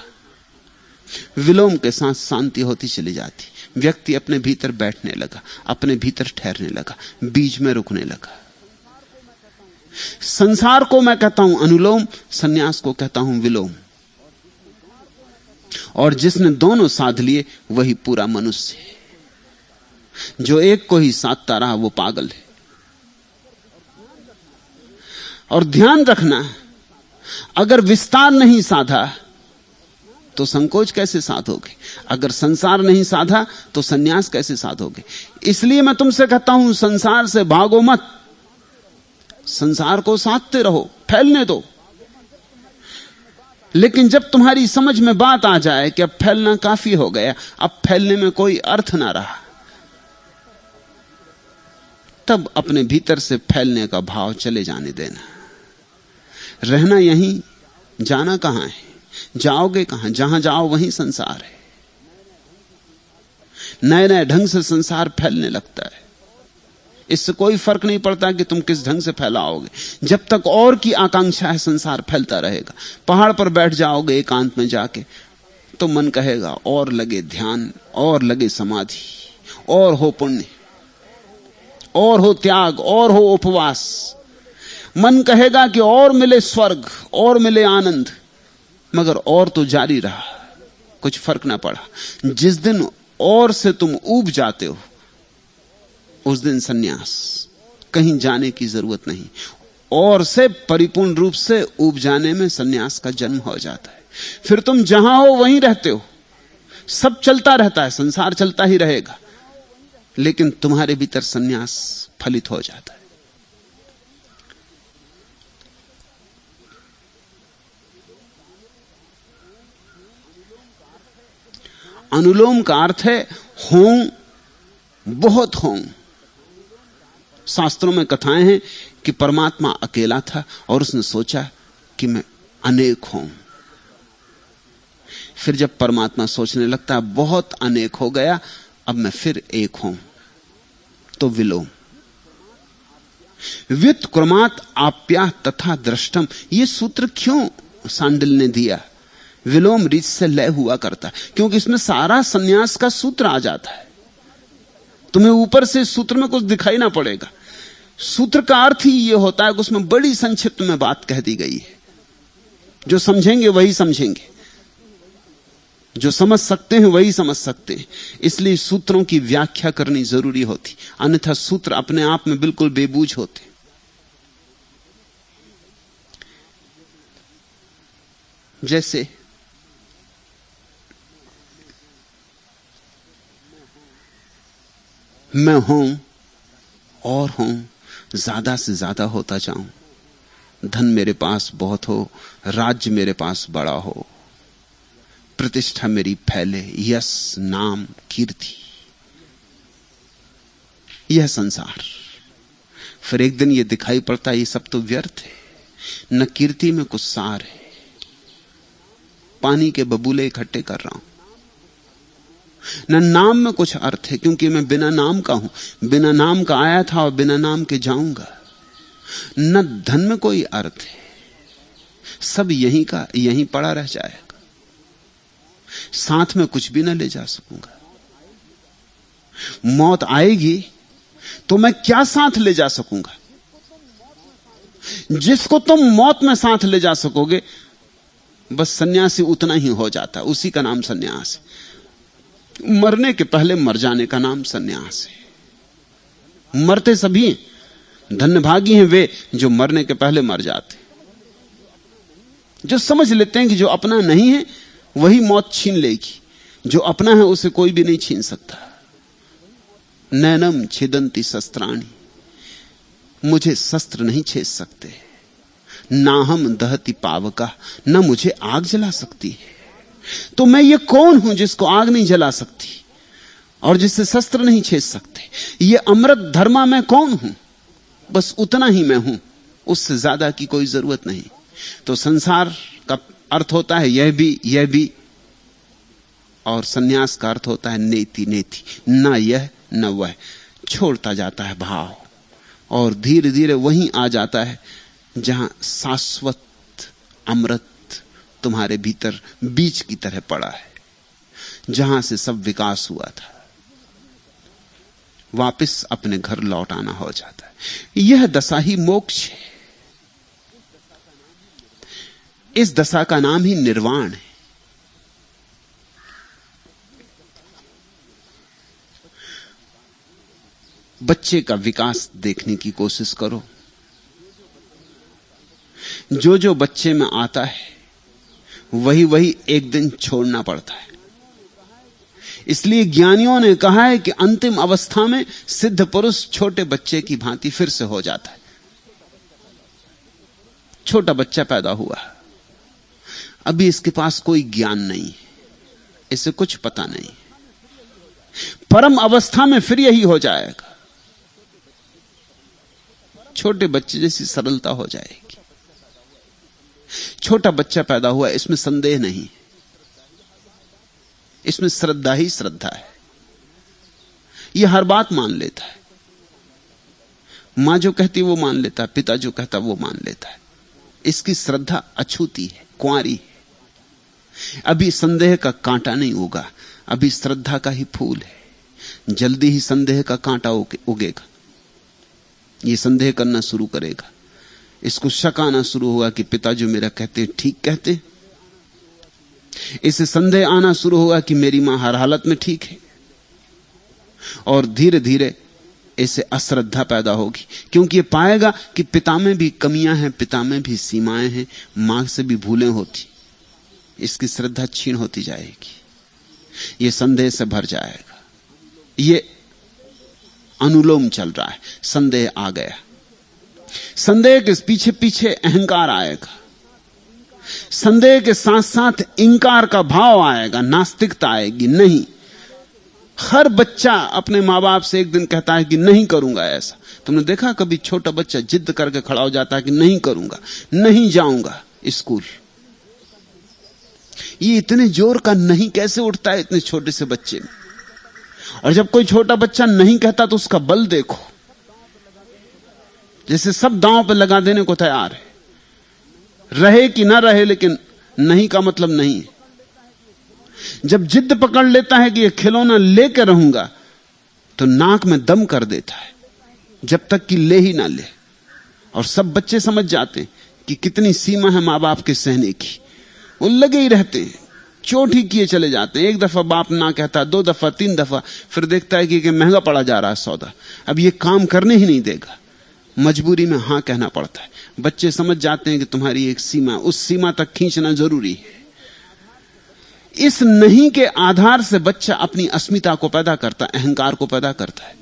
विलोम के साथ शांति होती चली जाती। व्यक्ति अपने भीतर बैठने लगा, अपने भीतर ठहरने लगा, बीच में रुकने लगा। संसार को मैं कहता हूं अनुलोम, सन्यास को कहता हूं विलोम। और जिसने दोनों साध लिए वही पूरा मनुष्य है। जो एक को ही साधता रहा वो पागल है। और ध्यान रखना, अगर विस्तार नहीं साधा तो संकोच कैसे साधोगे? अगर संसार नहीं साधा तो सन्यास कैसे साधोगे? इसलिए मैं तुमसे कहता हूं संसार से भागो मत, संसार को साधते रहो, फैलने दो। लेकिन जब तुम्हारी समझ में बात आ जाए कि अब फैलना काफी हो गया, अब फैलने में कोई अर्थ ना रहा, तब अपने भीतर से फैलने का भाव चले जाने देना। रहना यहीं, जाना कहां है? जाओगे कहां? जहां जाओ वहीं संसार है। नए नए ढंग से संसार फैलने लगता है। इससे कोई फर्क नहीं पड़ता कि तुम किस ढंग से फैलाओगे। जब तक और की आकांक्षा है, संसार फैलता रहेगा। पहाड़ पर बैठ जाओगे एकांत में जाके, तो मन कहेगा और लगे ध्यान, और लगे समाधि, और हो पुण्य, और हो त्याग, और हो उपवास। मन कहेगा कि और मिले स्वर्ग, और मिले आनंद, मगर और तो जारी रहा, कुछ फर्क ना पड़ा। जिस दिन और से तुम ऊब जाते हो, उस दिन सन्यास, कहीं जाने की जरूरत नहीं। और से परिपूर्ण रूप से उब जाने में सन्यास का जन्म हो जाता है। फिर तुम जहां हो वहीं रहते हो, सब चलता रहता है, संसार चलता ही रहेगा, लेकिन तुम्हारे भीतर सन्यास फलित हो जाता है। अनुलोम का अर्थ है हों, बहुत हों। शास्त्रों में कथाएं हैं कि परमात्मा अकेला था और उसने सोचा कि मैं अनेक हूं। फिर जब परमात्मा सोचने लगता है बहुत अनेक हो गया, अब मैं फिर एक हूं, तो विलोम। व्युत्क्रमात् आप्या तथा दृष्टम, यह सूत्र क्यों सांडिल ने दिया? विलोम रीत से लय हुआ करता है, क्योंकि इसमें सारा सन्यास का सूत्र आ जाता है। तुम्हें ऊपर से सूत्र में कुछ दिखाई ना पड़ेगा। सूत्र का अर्थ ही यह होता है कि उसमें बड़ी संक्षिप्त में बात कह दी गई है। जो समझेंगे वही समझेंगे, जो समझ सकते हैं वही समझ सकते हैं। इसलिए सूत्रों की व्याख्या करनी जरूरी होती, अन्यथा सूत्र अपने आप में बिल्कुल बेबूझ होते। जैसे मैं हूं और हूं, ज्यादा से ज्यादा होता जाऊं, धन मेरे पास बहुत हो, राज्य मेरे पास बड़ा हो, प्रतिष्ठा मेरी फैले, यश नाम कीर्ति, यह संसार। फिर एक दिन यह दिखाई पड़ता है ये सब तो व्यर्थ है, न कीर्ति में कुछ सार है, पानी के बबूले इकट्ठे कर रहा हूं, न नाम में कुछ अर्थ है क्योंकि मैं बिना नाम का हूं, बिना नाम का आया था और बिना नाम के जाऊंगा। न धन में कोई अर्थ है, सब यहीं का यहीं पड़ा रह जाएगा, साथ में कुछ भी न ले जा सकूंगा। मौत आएगी तो मैं क्या साथ ले जा सकूंगा? जिसको तुम मौत में साथ ले जा सकोगे, बस सन्यासी उतना ही हो जाता, उसी का नाम सन्यास है। मरने के पहले मर जाने का नाम सन्यास है। मरते सभी हैं, धन्यभागी हैं वे जो मरने के पहले मर जाते, जो समझ लेते हैं कि जो अपना नहीं है वही मौत छीन लेगी, जो अपना है उसे कोई भी नहीं छीन सकता। नैनम छिदंती शस्त्राणि, मुझे शस्त्र नहीं छेद सकते। ना हम दहती पावका, न मुझे आग जला सकती है। तो मैं ये कौन हूं जिसको आग नहीं जला सकती और जिससे शस्त्र नहीं छेद सकते? ये अमृत धर्मा मैं कौन हूं? बस उतना ही मैं हूं, उससे ज्यादा की कोई जरूरत नहीं। तो संसार का अर्थ होता है यह भी, और सन्यास का अर्थ होता है नेति नेति, ना यह न वह। छोड़ता जाता है भाव और धीरे धीरे वहीं आ जाता है जहां शाश्वत अमृत तुम्हारे भीतर बीज की तरह पड़ा है, जहां से सब विकास हुआ था। वापस अपने घर लौट आना हो जाता है। यह दशा ही मोक्ष है। इस दशा का नाम ही निर्वाण है। बच्चे का विकास देखने की कोशिश करो। जो जो बच्चे में आता है वही वही एक दिन छोड़ना पड़ता है। इसलिए ज्ञानियों ने कहा है कि अंतिम अवस्था में सिद्ध पुरुष छोटे बच्चे की भांति फिर से हो जाता है। छोटा बच्चा पैदा हुआ, अभी इसके पास कोई ज्ञान नहीं है, इसे कुछ पता नहीं। परम अवस्था में फिर यही हो जाएगा, छोटे बच्चे जैसी सरलता हो जाएगी। छोटा बच्चा पैदा हुआ, इसमें संदेह नहीं, इसमें श्रद्धा ही श्रद्धा है। यह हर बात मान लेता है, मां जो कहती वो मान लेता है, पिता जो कहता वो मान लेता है। इसकी श्रद्धा अछूती है, कुंवारी है। अभी संदेह का कांटा नहीं उगा, अभी श्रद्धा का ही फूल है। जल्दी ही संदेह का कांटा उगेगा, ये संदेह करना शुरू करेगा। इसको शक आना शुरू होगा कि पिता जो मेरा कहते ठीक कहते। इसे संदेह आना शुरू होगा कि मेरी मां हर हालत में ठीक है। और धीरे धीरे इसे अश्रद्धा पैदा होगी, क्योंकि ये पाएगा कि पिता में भी कमियां हैं, पिता में भी सीमाएं हैं, मां से भी भूलें होती। इसकी श्रद्धा छीन होती जाएगी, ये संदेह से भर जाएगा। ये अनुलोम चल रहा है, संदेह आ गया। संदेह के पीछे पीछे अहंकार आएगा, संदेह के साथ साथ इंकार का भाव आएगा, नास्तिकता आएगी। नहीं, हर बच्चा अपने मां बाप से एक दिन कहता है कि नहीं करूंगा ऐसा। तुमने देखा कभी छोटा बच्चा जिद करके खड़ा हो जाता है कि नहीं करूंगा, नहीं जाऊंगा स्कूल। ये इतने जोर का नहीं कैसे उठता है इतने छोटे से बच्चे में। और जब कोई छोटा बच्चा नहीं कहता तो उसका बल देखो, जैसे सब दांव पे लगा देने को तैयार है, रहे कि ना रहे, लेकिन नहीं का मतलब नहीं है। जब जिद पकड़ लेता है कि ये खिलौना लेकर रहूंगा, तो नाक में दम कर देता है जब तक कि ले ही ना ले। और सब बच्चे समझ जाते हैं कि कितनी सीमा है मां बाप के सहने की। वो लगे ही रहते हैं, चोट ही किए चले जाते हैं। एक दफा बाप ना कहता, 2 दफा, 3 दफा, फिर देखता है कि महंगा पड़ा जा रहा है सौदा, अब ये काम करने ही नहीं देगा, मजबूरी में हां कहना पड़ता है। बच्चे समझ जाते हैं कि तुम्हारी एक सीमा, उस सीमा तक खींचना जरूरी है। इस नहीं के आधार से बच्चा अपनी अस्मिता को पैदा करता है, अहंकार को पैदा करता है।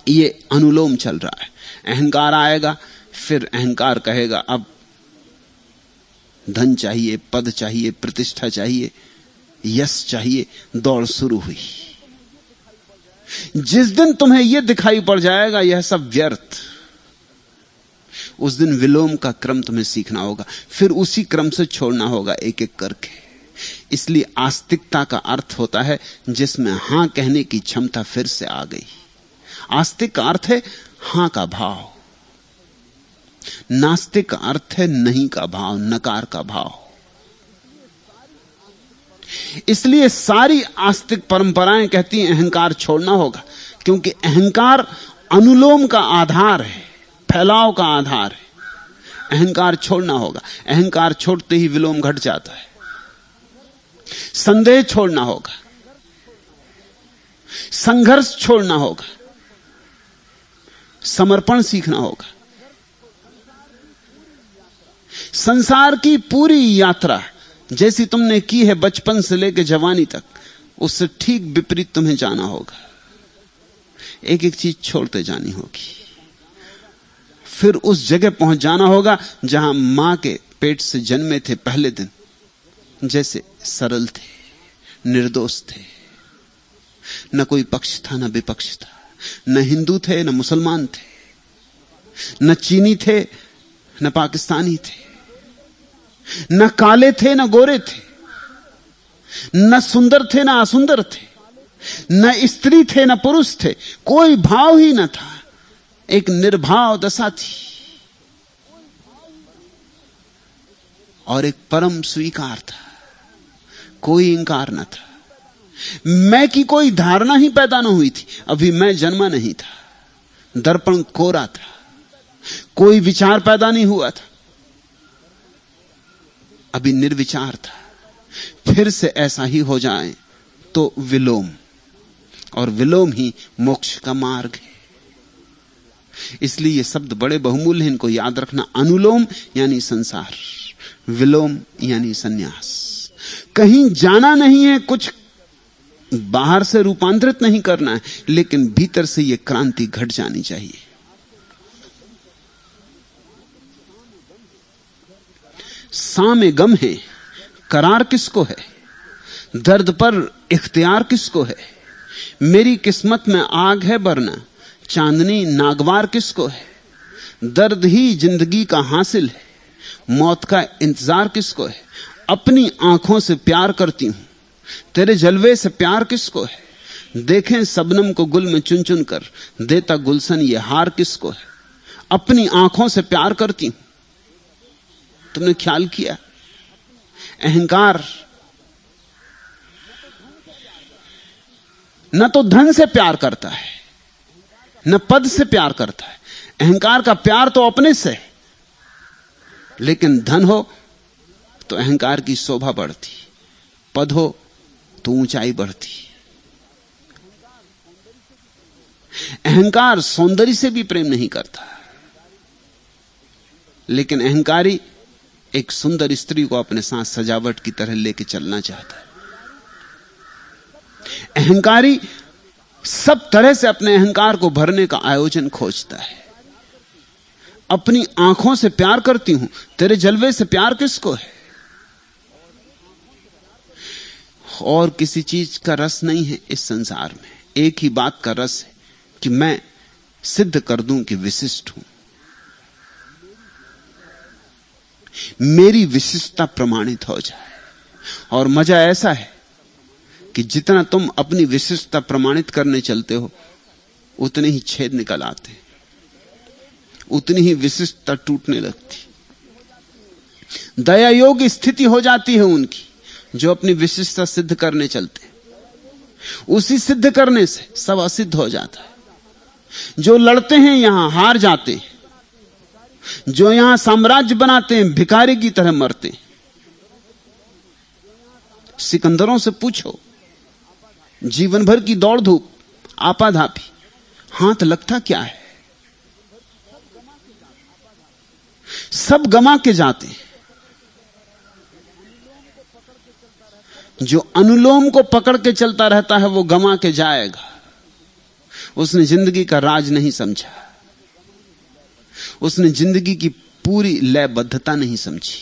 ये अनुलोम चल रहा है। अहंकार आएगा, फिर अहंकार कहेगा अब धन चाहिए, पद चाहिए, प्रतिष्ठा चाहिए, यश चाहिए, दौड़ शुरू हुई। जिस दिन तुम्हें यह दिखाई पड़ जाएगा यह सब व्यर्थ, उस दिन विलोम का क्रम तुम्हें सीखना होगा, फिर उसी क्रम से छोड़ना होगा एक एक करके। इसलिए आस्तिकता का अर्थ होता है जिसमें हां कहने की क्षमता फिर से आ गई। आस्तिक का अर्थ है हां का भाव, नास्तिक का अर्थ है नहीं का भाव, नकार का भाव। इसलिए सारी आस्तिक परंपराएं कहती हैं अहंकार छोड़ना होगा, क्योंकि अहंकार अनुलोम का आधार है, फैलाव का आधार है। अहंकार छोड़ना होगा। अहंकार छोड़ते ही विलोम घट जाता है। संदेह छोड़ना होगा, संघर्ष छोड़ना होगा, समर्पण सीखना होगा। संसार की पूरी यात्रा जैसी तुमने की है बचपन से लेकर जवानी तक, उससे ठीक विपरीत तुम्हें जाना होगा। एक एक चीज छोड़ते जानी होगी, फिर उस जगह पहुंच जाना होगा जहां मां के पेट से जन्मे थे पहले दिन, जैसे सरल थे, निर्दोष थे, न कोई पक्ष था न विपक्ष था, न हिंदू थे न मुसलमान थे, न चीनी थे न पाकिस्तानी थे, न काले थे न गोरे थे, न सुंदर थे न असुंदर थे, न स्त्री थे न पुरुष थे, कोई भाव ही न था, एक निर्भाव दशा थी और एक परम स्वीकार था, कोई इंकार न था। मैं की कोई धारणा ही पैदा न हुई थी, अभी मैं जन्मा नहीं था, दर्पण कोरा था, कोई विचार पैदा नहीं हुआ था, अभी निर्विचार था। फिर से ऐसा ही हो जाए तो विलोम, और विलोम ही मोक्ष का मार्ग है। इसलिए ये शब्द बड़े बहुमूल्य हैं, इनको याद रखना। अनुलोम यानी संसार, विलोम यानी सन्यास। कहीं जाना नहीं है, कुछ बाहर से रूपांतरित नहीं करना है, लेकिन भीतर से यह क्रांति घट जानी चाहिए। सामे गम है, करार किसको है, दर्द पर इख्तियार किसको है, मेरी किस्मत में आग है बरना, चांदनी नागवार किसको है, दर्द ही जिंदगी का हासिल है, मौत का इंतजार किसको है, अपनी आंखों से प्यार करती हूं, तेरे जलवे से प्यार किसको है, देखें सबनम को गुल में चुन चुन कर, देता गुलशन ये हार किसको है, अपनी आंखों से प्यार करती हूं। तुमने ख्याल किया, अहंकार न तो धन से प्यार करता है न पद से प्यार करता है। अहंकार का प्यार तो अपने से है, लेकिन धन हो तो अहंकार की शोभा बढ़ती, पद हो तो ऊंचाई बढ़ती। अहंकार सौंदर्य से भी प्रेम नहीं करता, लेकिन अहंकारी एक सुंदर स्त्री को अपने साथ सजावट की तरह लेके चलना चाहता है। अहंकारी सब तरह से अपने अहंकार को भरने का आयोजन खोजता है। अपनी आंखों से प्यार करती हूं, तेरे जलवे से प्यार किसको है? और किसी चीज का रस नहीं है इस संसार में, एक ही बात का रस है कि मैं सिद्ध कर दूं कि विशिष्ट हूं, मेरी विशिष्टता प्रमाणित हो जाए। और मजा ऐसा है कि जितना तुम अपनी विशिष्टता प्रमाणित करने चलते हो, उतने ही छेद निकल आते, उतनी ही विशिष्टता टूटने लगती। दया योग्य स्थिति हो जाती है उनकी जो अपनी विशिष्टता सिद्ध करने चलते, उसी सिद्ध करने से सब असिद्ध हो जाता है। जो लड़ते हैं यहां हार जाते हैं, जो यहां साम्राज्य बनाते हैं भिखारी की तरह मरते हैं। सिकंदरों से पूछो, जीवन भर की दौड़ धूप, आपाधापी, हाथ लगता क्या है? सब गमा के जाते हैं। जो अनुलोम को पकड़ के चलता रहता है वो गमा के जाएगा। उसने जिंदगी का राज नहीं समझा, उसने जिंदगी की पूरी लयबद्धता नहीं समझी।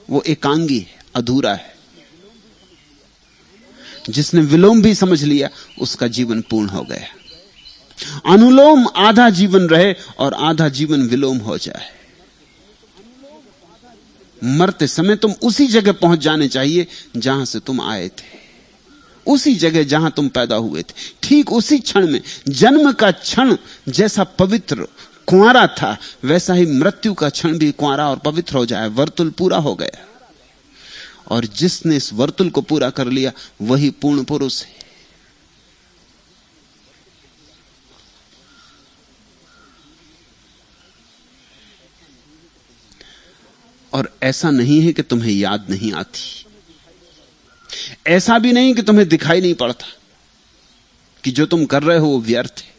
वो एकांगी है, अधूरा है। जिसने विलोम भी समझ लिया उसका जीवन पूर्ण हो गया। अनुलोम आधा जीवन रहे और आधा जीवन विलोम हो जाए। मरते समय तुम उसी जगह पहुंच जाने चाहिए जहां से तुम आए थे, उसी जगह जहां तुम पैदा हुए थे। ठीक उसी क्षण में, जन्म का क्षण जैसा पवित्र कुंवारा था, वैसा ही मृत्यु का क्षण भी कुंवारा और पवित्र हो जाए। वर्तुल पूरा हो गया, और जिसने इस वर्तुल को पूरा कर लिया वही पूर्ण पुरुष है। और ऐसा नहीं है कि तुम्हें याद नहीं आती, ऐसा भी नहीं कि तुम्हें दिखाई नहीं पड़ता कि जो तुम कर रहे हो वो व्यर्थ है।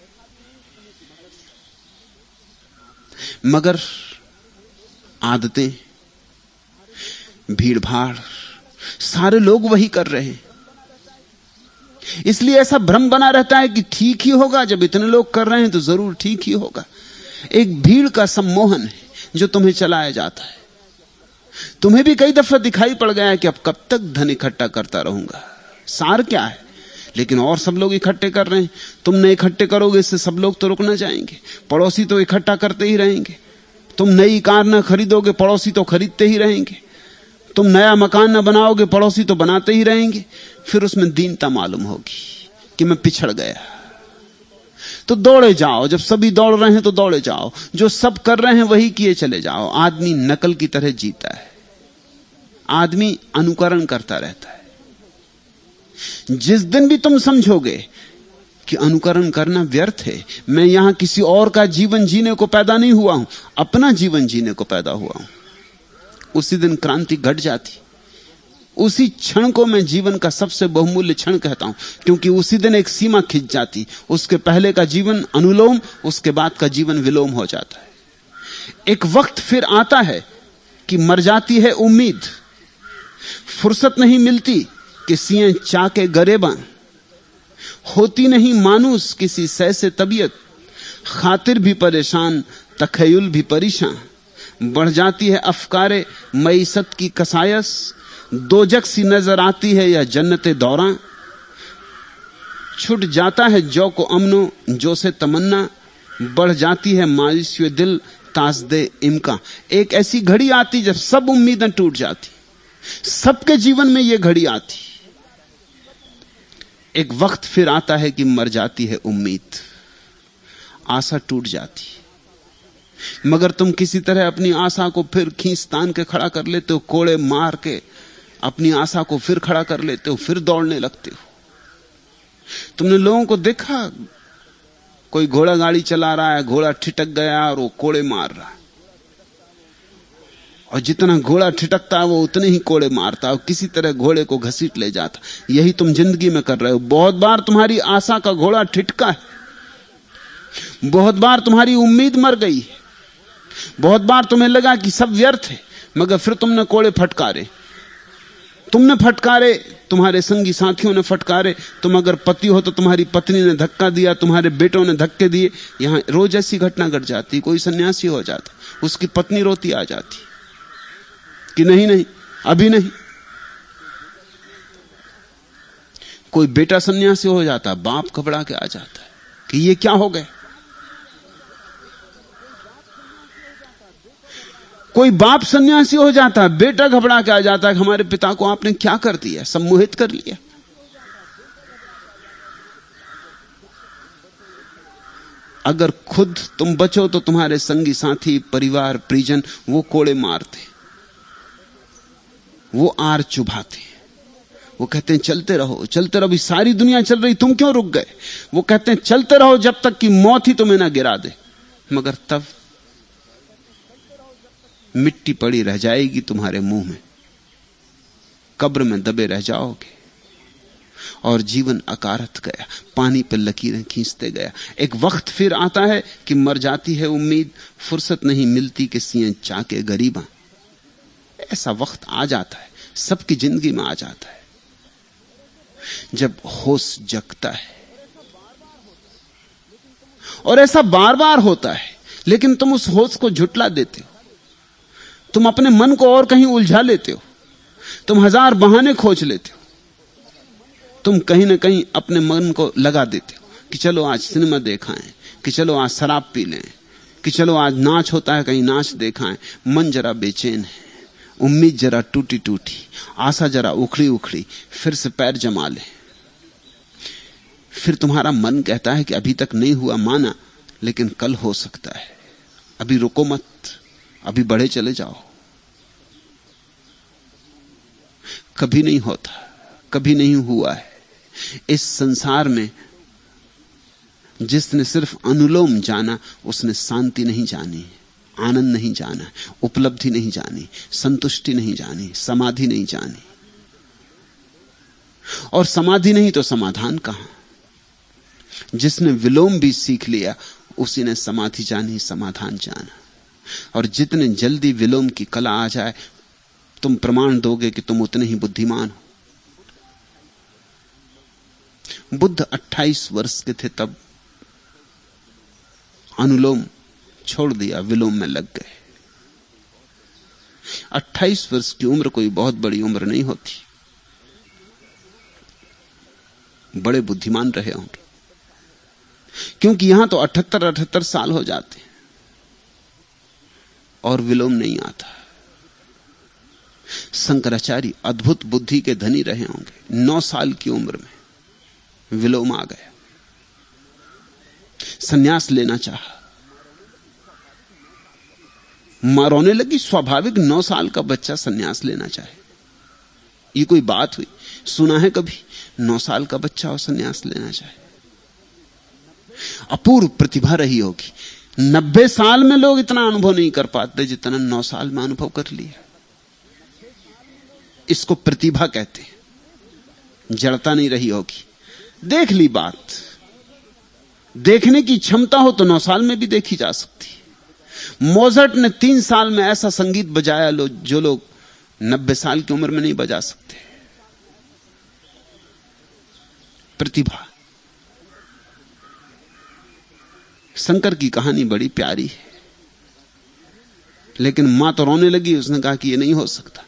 मगर आदतें, भीड़ भाड़, सारे लोग वही कर रहे हैं, इसलिए ऐसा भ्रम बना रहता है कि ठीक ही होगा। जब इतने लोग कर रहे हैं तो जरूर ठीक ही होगा। एक भीड़ का सम्मोहन है जो तुम्हें चलाया जाता है। तुम्हें भी कई दफा दिखाई पड़ गया है कि अब कब तक धन इकट्ठा करता रहूंगा, सार क्या है। लेकिन और सब लोग इकट्ठे कर रहे हैं, तुम नहीं इकट्ठे करोगे इससे सब लोग तो रुक ना जाएंगे। पड़ोसी तो इकट्ठा करते ही रहेंगे। तुम नई कार ना खरीदोगे, पड़ोसी तो खरीदते ही रहेंगे। तुम नया मकान ना बनाओगे, पड़ोसी तो बनाते ही रहेंगे। फिर उसमें दीनता मालूम होगी कि मैं पिछड़ गया। तो दौड़े जाओ, जब सभी दौड़ रहे हैं तो दौड़े जाओ, जो सब कर रहे हैं वही किए चले जाओ। आदमी नकल की तरह जीता है, आदमी अनुकरण करता रहता है। जिस दिन भी तुम समझोगे कि अनुकरण करना व्यर्थ है, मैं यहां किसी और का जीवन जीने को पैदा नहीं हुआ हूं, अपना जीवन जीने को पैदा हुआ हूं, उसी दिन क्रांति घट जाती। उसी क्षण को मैं जीवन का सबसे बहुमूल्य क्षण कहता हूं, क्योंकि उसी दिन एक सीमा खिंच जाती। उसके पहले का जीवन अनुलोम, उसके बाद का जीवन विलोम हो जाता है। एक वक्त फिर आता है कि मर जाती है उम्मीद, फुर्सत नहीं मिलती कि सिएं चाके गरेबां, होती नहीं मानूस किसी सै से तबीयत, खातिर भी परेशान तखयुल भी परेशान, बढ़ जाती है अफकारे मईसत की कसायस, दोजक सी नजर आती है या जन्नते दौरां, छुट जाता है जो को अमनो जो से तमन्ना, बढ़ जाती है मायूसी दिल ताजदे इम्का। एक ऐसी घड़ी आती जब सब उम्मीदें टूट जाती, सबके जीवन में यह घड़ी आती। एक वक्त फिर आता है कि मर जाती है उम्मीद, आशा टूट जाती। मगर तुम किसी तरह अपनी आशा को फिर खींच तान के खड़ा कर लेते हो, कोड़े मार के अपनी आशा को फिर खड़ा कर लेते हो, फिर दौड़ने लगते हो। तुमने लोगों को देखा, कोई घोड़ा गाड़ी चला रहा है, घोड़ा ठिठक गया और वो कोड़े मार रहा है, और जितना घोड़ा ठिठकता है वो उतने ही कोड़े मारता है और किसी तरह घोड़े को घसीट ले जाता। यही तुम जिंदगी में कर रहे हो। बहुत बार तुम्हारी आशा का घोड़ा ठिठका है, बहुत बार तुम्हारी उम्मीद मर गई, बहुत बार तुम्हें लगा कि सब व्यर्थ है, मगर फिर तुमने कोड़े फटकारे, तुमने फटकारे, तुम्हारे संगी साथियों ने फटकारे। तुम अगर पति हो तो तुम्हारी पत्नी ने धक्का दिया, तुम्हारे बेटों ने धक्के दिए। यहां रोज ऐसी घटना घट जाती। कोई सन्यासी हो जाता, उसकी पत्नी रोती आ जाती कि नहीं नहीं अभी नहीं। कोई बेटा सन्यासी हो जाता, बाप घबरा के आ जाता है कि ये क्या हो गए। कोई बाप सन्यासी हो जाता है, बेटा घबरा के आ जाता है कि हमारे पिता को आपने क्या कर दिया, सम्मोहित कर लिया। अगर खुद तुम बचो तो तुम्हारे संगी साथी, परिवार, परिजन वो कोड़े मारते, वो आर चुभाते, वो कहते हैं चलते रहो चलते रहो, अभी सारी दुनिया चल रही, तुम क्यों रुक गए। वो कहते हैं चलते रहो जब तक कि मौत ही तुम्हें ना गिरा दे, मगर तब मिट्टी पड़ी रह जाएगी तुम्हारे मुंह में, कब्र में दबे रह जाओगे और जीवन अकारत गया, पानी पर लकीरें खींचते गया। एक वक्त फिर आता है कि मर जाती है उम्मीद, फुर्सत नहीं मिलती कि सिएं चाके गरीबा। ऐसा वक्त आ जाता है, सबकी जिंदगी में आ जाता है, जब होश जगता है। और ऐसा बार बार होता है, लेकिन तुम उस होश को झुटला देते हो, तुम अपने मन को और कहीं उलझा लेते हो, तुम हजार बहाने खोज लेते हो, तुम कहीं ना कहीं अपने मन को लगा देते हो कि चलो आज सिनेमा देखाएं, कि चलो आज शराब पी लें, कि चलो आज नाच होता है कहीं नाच देखाएं। मन जरा बेचैन है, उम्मीद जरा टूटी टूटी, आशा जरा उखड़ी उखड़ी, फिर से पैर जमा ले। फिर तुम्हारा मन कहता है कि अभी तक नहीं हुआ माना, लेकिन कल हो सकता है, अभी रुको मत, अभी बढ़े चले जाओ। कभी नहीं होता, कभी नहीं हुआ है। इस संसार में जिसने सिर्फ अनुलोम जाना, उसने शांति नहीं जानी, आनंद नहीं जाना, उपलब्धि नहीं जानी, संतुष्टि नहीं जानी, समाधि नहीं जानी। और समाधि नहीं तो समाधान कहां। जिसने विलोम भी सीख लिया, उसी ने समाधि जानी, समाधान जाना। और जितने जल्दी विलोम की कला आ जाए, तुम प्रमाण दोगे कि तुम उतने ही बुद्धिमान हो। बुद्ध 28 वर्ष के थे तब अनुलोम छोड़ दिया, विलोम में लग गए। 28 वर्ष की उम्र कोई बहुत बड़ी उम्र नहीं होती। बड़े बुद्धिमान रहे होंगे, क्योंकि यहां तो 78 साल हो जाते हैं और विलोम नहीं आता। शंकराचार्य अद्भुत बुद्धि के धनी रहे होंगे, 9 साल की उम्र में विलोम आ गया, संन्यास लेना चाहा। मां रोने लगी, स्वाभाविक 9 साल का बच्चा संन्यास लेना चाहे, ये कोई बात हुई? सुना है कभी 9 साल का बच्चा और संन्यास लेना चाहे? अपूर्व प्रतिभा रही होगी। 90 साल में लोग इतना अनुभव नहीं कर पाते जितना 9 साल में अनुभव कर लिया। इसको प्रतिभा कहते हैं। जड़ता नहीं रही होगी, देख ली बात। देखने की क्षमता हो तो 9 साल में भी देखी जा सकती है। मोज़ार्ट ने 3 साल में ऐसा संगीत बजाया जो लोग 90 साल की उम्र में नहीं बजा सकते। प्रतिभा। शंकर की कहानी बड़ी प्यारी है, लेकिन मां तो रोने लगी। उसने कहा कि यह नहीं हो सकता।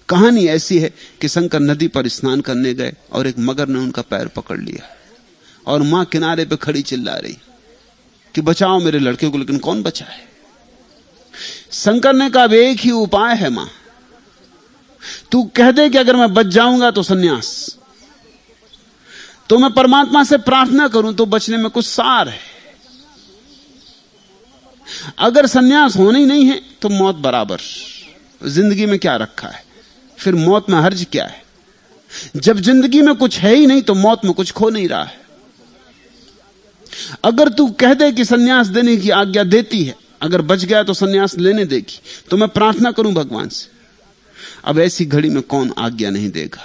कहानी ऐसी है कि शंकर नदी पर स्नान करने गए और एक मगर ने उनका पैर पकड़ लिया और मां किनारे पे खड़ी चिल्ला रही कि बचाओ मेरे लड़के को, लेकिन कौन बचाए? शंकर ने कहा एक ही उपाय है मां, तू कह दे कि अगर मैं बच जाऊंगा तो सन्यास, तो मैं परमात्मा से प्रार्थना करूं तो बचने में कुछ सार है। अगर सन्यास होना ही नहीं है तो मौत बराबर। जिंदगी में क्या रखा है, फिर मौत में हर्ज क्या है? जब जिंदगी में कुछ है ही नहीं तो मौत में कुछ खो नहीं रहा है। अगर तू कह दे कि सन्यास देने की आज्ञा देती है, अगर बच गया तो सन्यास लेने देगी, तो मैं प्रार्थना करूं भगवान से। अब ऐसी घड़ी में कौन आज्ञा नहीं देगा?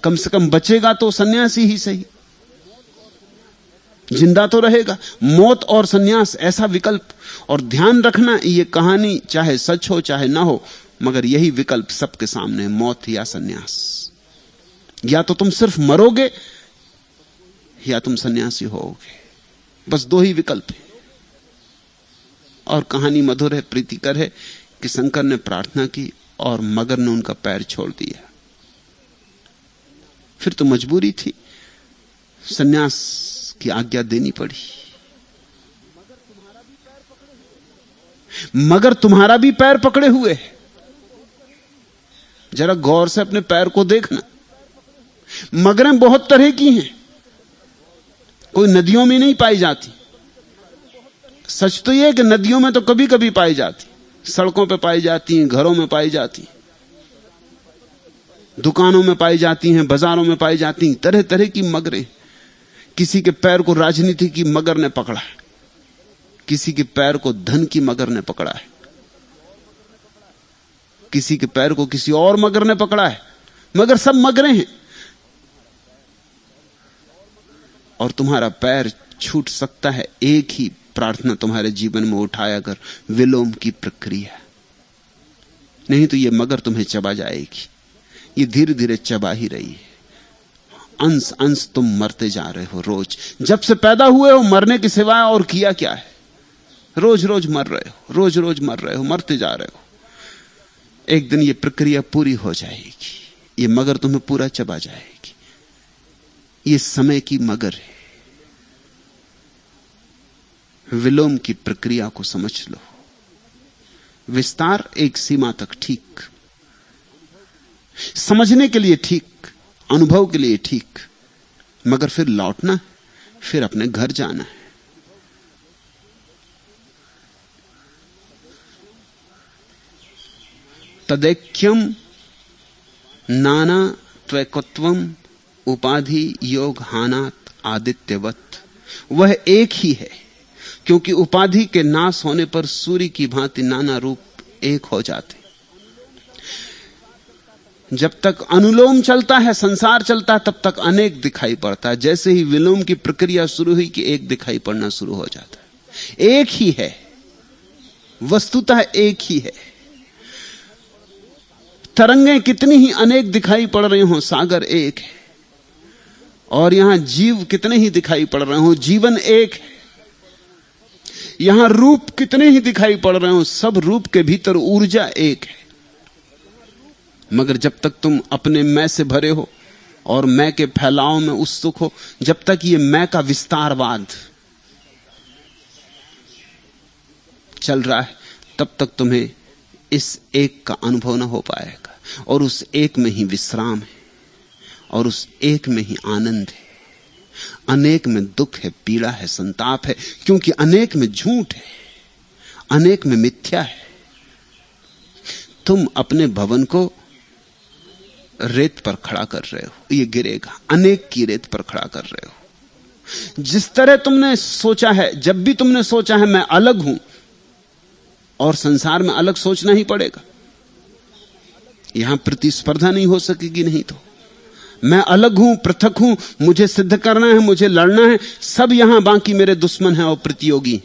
कम से कम बचेगा तो सन्यासी ही सही। जिंदा तो रहेगा। मौत और सन्यास ऐसा विकल्प। और ध्यान रखना, ये कहानी चाहे सच हो चाहे ना हो, मगर यही विकल्प सबके सामने, मौत या सन्यास। या तो तुम सिर्फ मरोगे या तुम सन्यासी होगे, बस दो ही विकल्प हैं। और कहानी मधुर है, प्रीतिकर है कि शंकर ने प्रार्थना की और मगर ने उनका पैर छोड़ दिया। फिर तो मजबूरी थी, सन्यास की आज्ञा देनी पड़ी। मगर तुम्हारा भी पैर पकड़े हुए है। जरा गौर से अपने पैर को देखना। मगरें बहुत तरह की हैं, कोई नदियों में नहीं पाई जाती। सच तो यह है कि नदियों में तो कभी कभी पाई जाती, सड़कों पे पाई जाती हैं, घरों में पाई जाती हैं, दुकानों में पाई जाती हैं, बाजारों में पाई जाती हैं। तरह तरह की मगरें। किसी के पैर को राजनीति की मगर ने पकड़ा है, किसी के पैर को धन की मगर ने पकड़ा है, किसी के पैर को किसी और मगर ने पकड़ा है, मगर सब मगरें हैं। और तुम्हारा पैर छूट सकता है, एक ही प्रार्थना तुम्हारे जीवन में उठाया कर, विलोम की प्रक्रिया। नहीं तो ये मगर तुम्हें चबा जाएगी। ये धीरे धीरे चबा ही रही है। अंश अंश तुम मरते जा रहे हो। रोज जब से पैदा हुए हो मरने के सिवाय और किया क्या है? रोज रोज मर रहे हो, रोज रोज मर रहे हो, मरते जा रहे हो। एक दिन ये प्रक्रिया पूरी हो जाएगी, ये मगर तुम्हें पूरा चबा जाएगी। ये समय की मगर है। विलोम की प्रक्रिया को समझ लो। विस्तार एक सीमा तक ठीक, समझने के लिए ठीक, अनुभव के लिए ठीक, मगर फिर लौटना, फिर अपने घर जाना है। तदैक्यम नाना त्वैकत्वम उपाधि योग हानात आदित्यवत। वह एक ही है, क्योंकि उपाधि के नाश होने पर सूर्य की भांति नाना रूप एक हो जाते। जब तक अनुलोम चलता है, संसार चलता है, तब तक अनेक दिखाई पड़ता है। जैसे ही विलोम की प्रक्रिया शुरू हुई कि एक दिखाई पड़ना शुरू हो जाता है। एक ही है, वस्तुतः एक ही है। तरंगें कितनी ही अनेक दिखाई पड़ रही हों, सागर एक है। और यहां जीव कितने ही दिखाई पड़ रहे हों, जीवन एक है। यहां रूप कितने ही दिखाई पड़ रहे हों, सब रूप के भीतर ऊर्जा एक है। मगर जब तक तुम अपने मैं से भरे हो और मैं के फैलाव में उत्सुक हो, जब तक ये मैं का विस्तारवाद चल रहा है, तब तक तुम्हें इस एक का अनुभव न हो पाएगा। और उस एक में ही विश्राम है, और उस एक में ही आनंद है। अनेक में दुख है, पीड़ा है, संताप है, क्योंकि अनेक में झूठ है, अनेक में मिथ्या है। तुम अपने भवन को रेत पर खड़ा कर रहे हो, ये गिरेगा। अनेक की रेत पर खड़ा कर रहे हो। जिस तरह तुमने सोचा है, जब भी तुमने सोचा है मैं अलग हूं, और संसार में अलग सोचना ही पड़ेगा। यहां प्रतिस्पर्धा नहीं हो सकेगी। नहीं तो मैं अलग हूं, पृथक हूं, मुझे सिद्ध करना है, मुझे लड़ना है, सब यहां बाकी मेरे दुश्मन हैं और प्रतियोगी।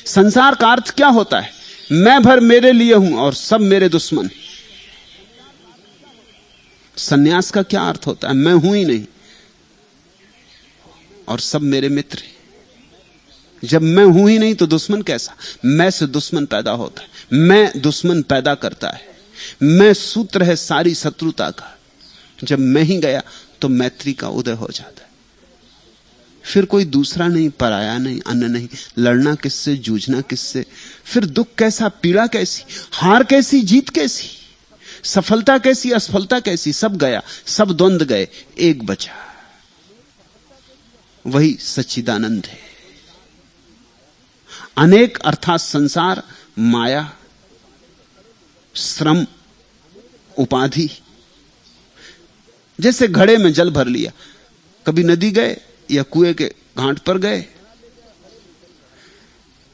संसार का अर्थ क्या होता है? मैं भर मेरे लिए हूं और सब मेरे दुश्मन। सन्यास का क्या अर्थ होता है? मैं हूं ही नहीं और सब मेरे मित्र हैं। जब मैं हूं ही नहीं तो दुश्मन कैसा? मैं से दुश्मन पैदा होता है, मैं दुश्मन पैदा करता है। मैं सूत्र है सारी शत्रुता का। जब मैं ही गया तो मैत्री का उदय हो जाता है। फिर कोई दूसरा नहीं, पराया नहीं, अन्य नहीं। लड़ना किससे, जूझना किससे? फिर दुख कैसा, पीड़ा कैसी, हार कैसी, जीत कैसी, सफलता कैसी, असफलता कैसी? सब गया, सब द्वंद्व गए, एक बचा, वही सच्चिदानंद है। अनेक अर्थात संसार, माया, श्रम, उपाधि। जैसे घड़े में जल भर लिया, कभी नदी गए या कुएं के घाट पर गए,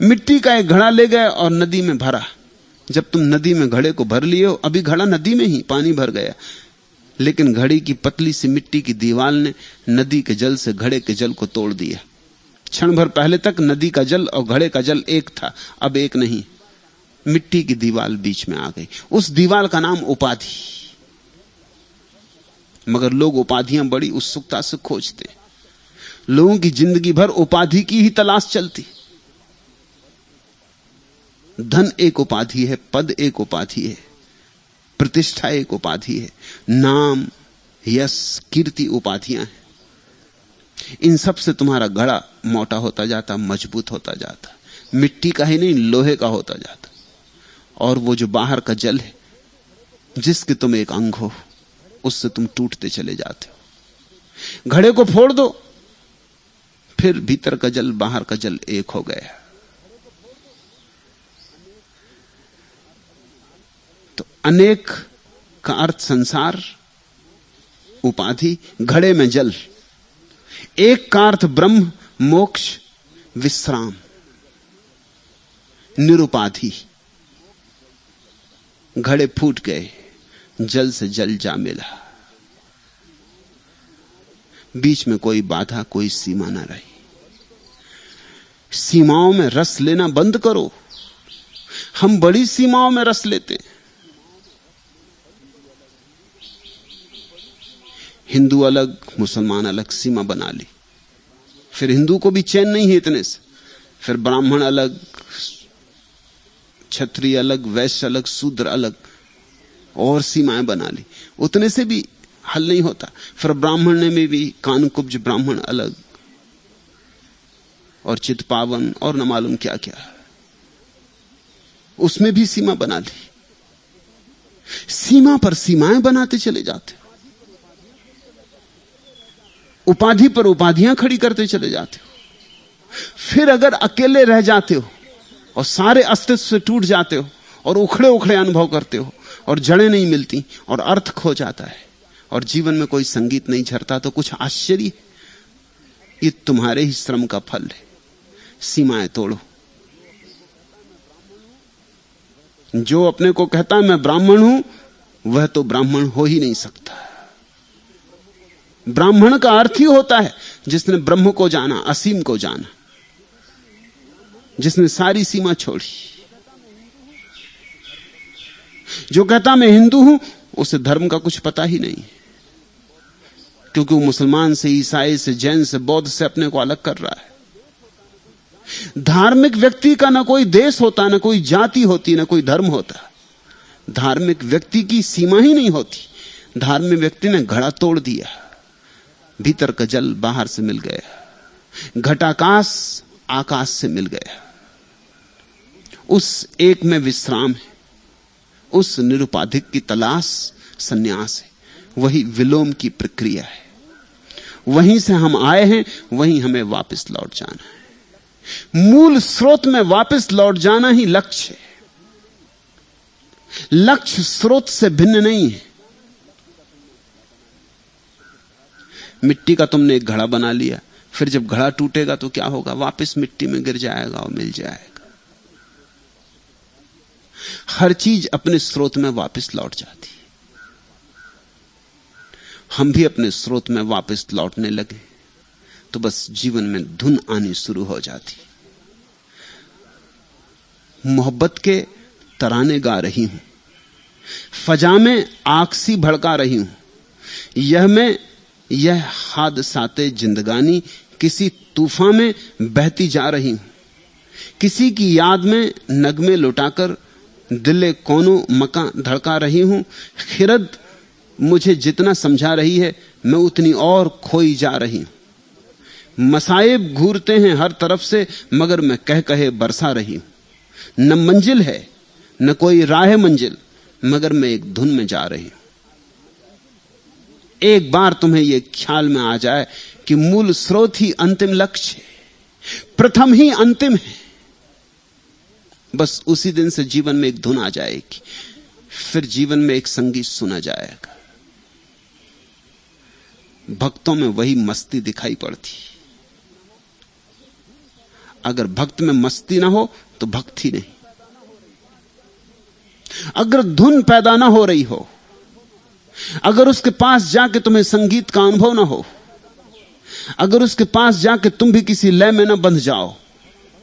मिट्टी का एक घड़ा ले गए और नदी में भरा। जब तुम नदी में घड़े को भर लिए हो, अभी घड़ा नदी में ही पानी भर गया, लेकिन घड़ी की पतली सी मिट्टी की दीवार ने नदी के जल से घड़े के जल को तोड़ दिया। क्षण भर पहले तक नदी का जल और घड़े का जल एक था, अब एक नहीं, मिट्टी की दीवार बीच में आ गई। उस दीवार का नाम उपाधि। मगर लोग उपाधियां बड़ी उत्सुकता से खोजते। लोगों की जिंदगी भर उपाधि की ही तलाश चलती। धन एक उपाधि है, पद एक उपाधि है, प्रतिष्ठा एक उपाधि है, नाम, यश, कीर्ति उपाधियां हैं। इन सब से तुम्हारा घड़ा मोटा होता जाता, मजबूत होता जाता, मिट्टी का ही नहीं लोहे का होता जाता। और वो जो बाहर का जल है, जिसके तुम एक अंग हो, उससे तुम टूटते चले जाते हो। घड़े को फोड़ दो, फिर भीतर का जल बाहर का जल एक हो गया। तो अनेक का अर्थ संसार, उपाधि, घड़े में जल। एक का अर्थ ब्रह्म, मोक्ष, विश्राम, निरुपाधि। घड़े फूट गए, जल से जल जा मिला, बीच में कोई बाधा, कोई सीमा ना रही। सीमाओं में रस लेना बंद करो। हम बड़ी सीमाओं में रस लेते हैं। हिंदू अलग, मुसलमान अलग सीमा बना ली। फिर हिंदू को भी चैन नहीं है इतने से। फिर ब्राह्मण अलग, क्षत्रिय अलग, वैश्य अलग, शूद्र अलग, और सीमाएं बना ली। उतने से भी हल नहीं होता। फिर ब्राह्मण में भी कानकुब्ज ब्राह्मण अलग, और चितपावन, और न मालूम क्या क्या, उसमें भी सीमा बना ली। सीमा पर सीमाएं बनाते चले जाते, उपाधि पर उपाधियां खड़ी करते चले जाते हो। फिर अगर अकेले रह जाते हो और सारे अस्तित्व से टूट जाते हो और उखड़े उखड़े अनुभव करते हो और जड़ें नहीं मिलती और अर्थ खो जाता है और जीवन में कोई संगीत नहीं झरता, तो कुछ आश्चर्य, ये तुम्हारे ही श्रम का फल है। सीमाएं तोड़ो। जो अपने को कहता है मैं ब्राह्मण हूं, वह तो ब्राह्मण हो ही नहीं सकता। ब्राह्मण का अर्थ ही होता है जिसने ब्रह्म को जाना, असीम को जाना, जिसने सारी सीमा छोड़ी। जो कहता मैं हिंदू हूं, उसे धर्म का कुछ पता ही नहीं, क्योंकि वो मुसलमान से, ईसाई से, जैन से, बौद्ध से अपने को अलग कर रहा है। धार्मिक व्यक्ति का ना कोई देश होता, ना कोई जाति होती, ना कोई धर्म होता। धार्मिक व्यक्ति की सीमा ही नहीं होती। धार्मिक व्यक्ति ने घड़ा तोड़ दिया, भीतर का जल बाहर से मिल गया, घटाकाश आकाश से मिल गया। उस एक में विश्राम है, उस निरुपाधिक की तलाश संन्यास है, वही विलोम की प्रक्रिया है। वहीं से हम आए हैं, वहीं हमें वापस लौट जाना है। मूल स्रोत में वापस लौट जाना ही लक्ष्य है। लक्ष्य स्रोत से भिन्न नहीं है। मिट्टी का तुमने एक घड़ा बना लिया, फिर जब घड़ा टूटेगा तो क्या होगा? वापस मिट्टी में गिर जाएगा और मिल जाएगा। हर चीज अपने स्रोत में वापस लौट जाती। हम भी अपने स्रोत में वापस लौटने लगे तो बस जीवन में धुन आनी शुरू हो जाती। मोहब्बत के तराने गा रही हूं, फजा में आग सी भड़का रही हूं, यह हादसाते जिंदगानी किसी तूफान में बहती जा रही हूं। किसी की याद में नगमे लुटाकर दिले कोनो मका धड़का रही हूं। खिरद मुझे जितना समझा रही है, मैं उतनी और खोई जा रही हूं। मसाइब घूरते हैं हर तरफ से, मगर मैं कह कहे बरसा रही हूं। न मंजिल है न कोई राह मंजिल, मगर मैं एक धुन में जा रही हूं। एक बार तुम्हें यह ख्याल में आ जाए कि मूल स्रोत ही अंतिम लक्ष्य है, प्रथम ही अंतिम है, बस उसी दिन से जीवन में एक धुन आ जाएगी। फिर जीवन में एक संगीत सुना जाएगा। भक्तों में वही मस्ती दिखाई पड़ती। अगर भक्त में मस्ती ना हो तो भक्ति नहीं। अगर धुन पैदा ना हो रही हो, अगर उसके पास जाके तुम्हें संगीत का अनुभव ना हो, अगर उसके पास जाके तुम भी किसी लय में ना बंध जाओ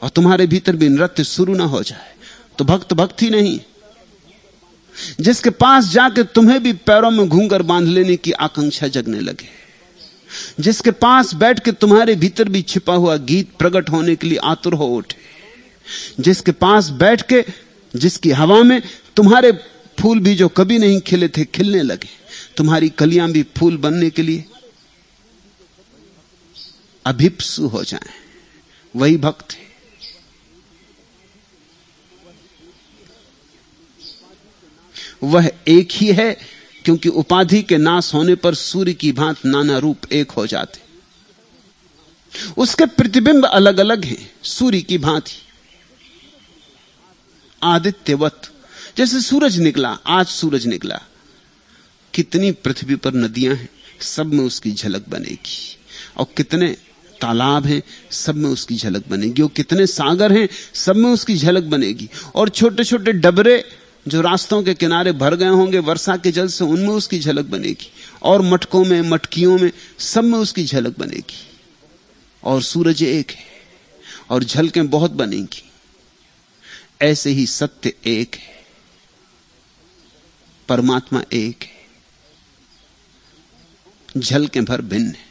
और तुम्हारे भीतर भी नृत्य शुरू ना हो जाए, तो भक्त भक्त ही नहीं। जिसके पास जाके तुम्हें भी पैरों में घूंघर बांध लेने की आकांक्षा जगने लगे, जिसके पास बैठ के तुम्हारे भीतर भी छिपा हुआ गीत प्रकट होने के लिए आतुर हो उठे, जिसके पास बैठ के जिसकी हवा में तुम्हारे फूल भी जो कभी नहीं खिले थे खिलने लगे, तुम्हारी कलियां भी फूल बनने के लिए अभिप्सु हो जाएं, वही भक्त है। वह एक ही है, क्योंकि उपाधि के नाश होने पर सूर्य की भांति नाना रूप एक हो जाते। उसके प्रतिबिंब अलग अलग हैं, सूर्य की भांति, आदित्यवत। जैसे सूरज निकला, आज सूरज निकला, कितनी पृथ्वी पर नदियां हैं, सब में उसकी झलक बनेगी, और कितने तालाब हैं, सब में उसकी झलक बनेगी, और कितने सागर हैं, सब में उसकी झलक बनेगी, और छोटे छोटे डबरे जो रास्तों के किनारे भर गए होंगे वर्षा के जल से, उनमें उसकी झलक बनेगी, और मटकों में, मटकियों में, सब में उसकी झलक बनेगी। और सूरज एक है और झलकें बहुत बनेंगी। ऐसे ही सत्य एक है, परमात्मा एक है, झलकें भर भिन्न है।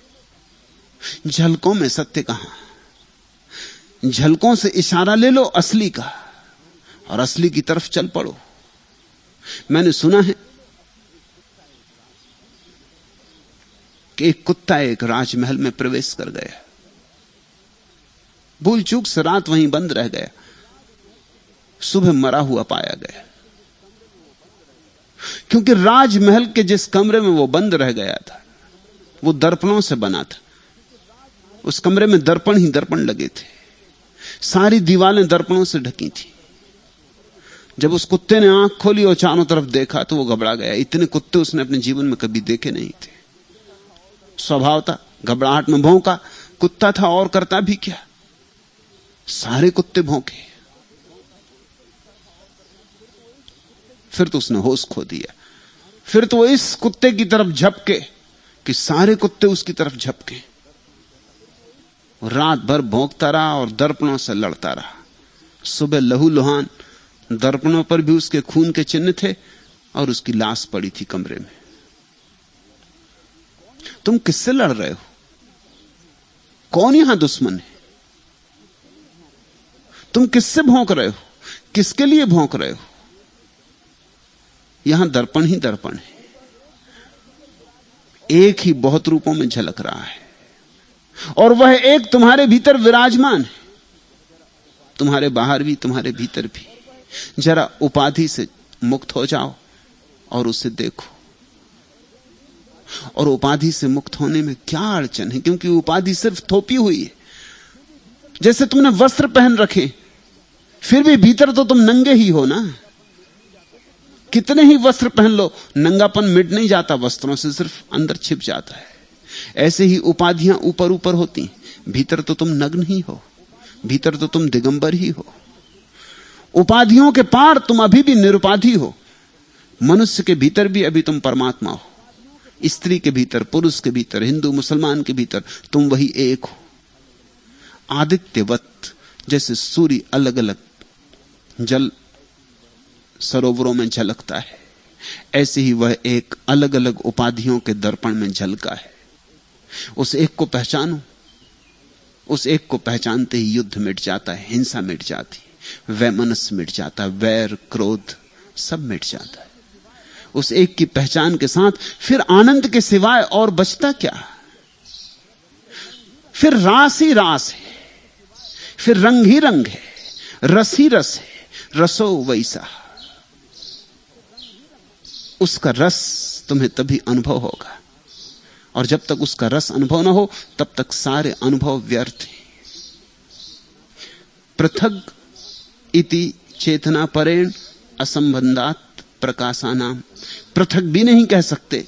झलकों में सत्य कहां? झलकों से इशारा ले लो असली का और असली की तरफ चल पड़ो। मैंने सुना है कि एक कुत्ता एक राजमहल में प्रवेश कर गया, भूल चूक से रात वहीं बंद रह गया, सुबह मरा हुआ पाया गया। क्योंकि राजमहल के जिस कमरे में वो बंद रह गया था वो दर्पणों से बना था, उस कमरे में दर्पण ही दर्पण लगे थे, सारी दीवारें दर्पणों से ढकी थी। जब उस कुत्ते ने आंख खोली और चारों तरफ देखा तो वो घबरा गया। इतने कुत्ते उसने अपने जीवन में कभी देखे नहीं थे। स्वभाव था, घबराहट में भौंका। कुत्ता था और करता भी क्या, सारे कुत्ते भौंके। फिर तो उसने होश खो दिया। फिर तो इस कुत्ते की तरफ झपके कि सारे कुत्ते उसकी तरफ झपके। रात भर भौंकता रहा और दर्पणों से लड़ता रहा। सुबह लहूलुहान, दर्पणों पर भी उसके खून के चिन्ह थे और उसकी लाश पड़ी थी कमरे में। तुम किससे लड़ रहे हो? कौन यहां दुश्मन है? तुम किससे भौंक रहे हो? किसके लिए भौंक रहे हो? यहां दर्पण ही दर्पण है, एक ही बहुत रूपों में झलक रहा है, और वह एक तुम्हारे भीतर विराजमान है, तुम्हारे बाहर भी, तुम्हारे भीतर भी। जरा उपाधि से मुक्त हो जाओ और उसे देखो। और उपाधि से मुक्त होने में क्या अड़चन है? क्योंकि उपाधि सिर्फ थोपी हुई है। जैसे तुमने वस्त्र पहन रखे, फिर भी भीतर तो तुम नंगे ही हो ना। कितने ही वस्त्र पहन लो, नंगापन मिट नहीं जाता वस्त्रों से, सिर्फ अंदर छिप जाता है। ऐसे ही उपाधियां ऊपर ऊपर होती, भीतर तो तुम नग्न ही हो, भीतर तो तुम दिगंबर ही हो। उपाधियों के पार तुम अभी भी निरुपाधि हो। मनुष्य के भीतर भी अभी तुम परमात्मा हो। स्त्री के भीतर, पुरुष के भीतर, हिंदू मुसलमान के भीतर तुम वही एक हो। आदित्यवत, जैसे सूर्य अलग अलग जल सरोवरों में झलकता है, ऐसे ही वह एक अलग अलग उपाधियों के दर्पण में झलका है। उस एक को पहचानो। उस एक को पहचानते ही युद्ध मिट जाता है, हिंसा मिट जाती, वैमनस्य मिट जाता है, वैर क्रोध सब मिट जाता है। उस एक की पहचान के साथ फिर आनंद के सिवाय और बचता क्या? फिर रास ही रास है, फिर रंग ही रंग है, रस ही रस है, रसो वैसा। उसका रस तुम्हें तभी अनुभव होगा, और जब तक उसका रस अनुभव ना हो तब तक सारे अनुभव व्यर्थ हैं। पृथक इति चेतना परेण असंबंधात प्रकाशानाम। पृथक भी नहीं कह सकते,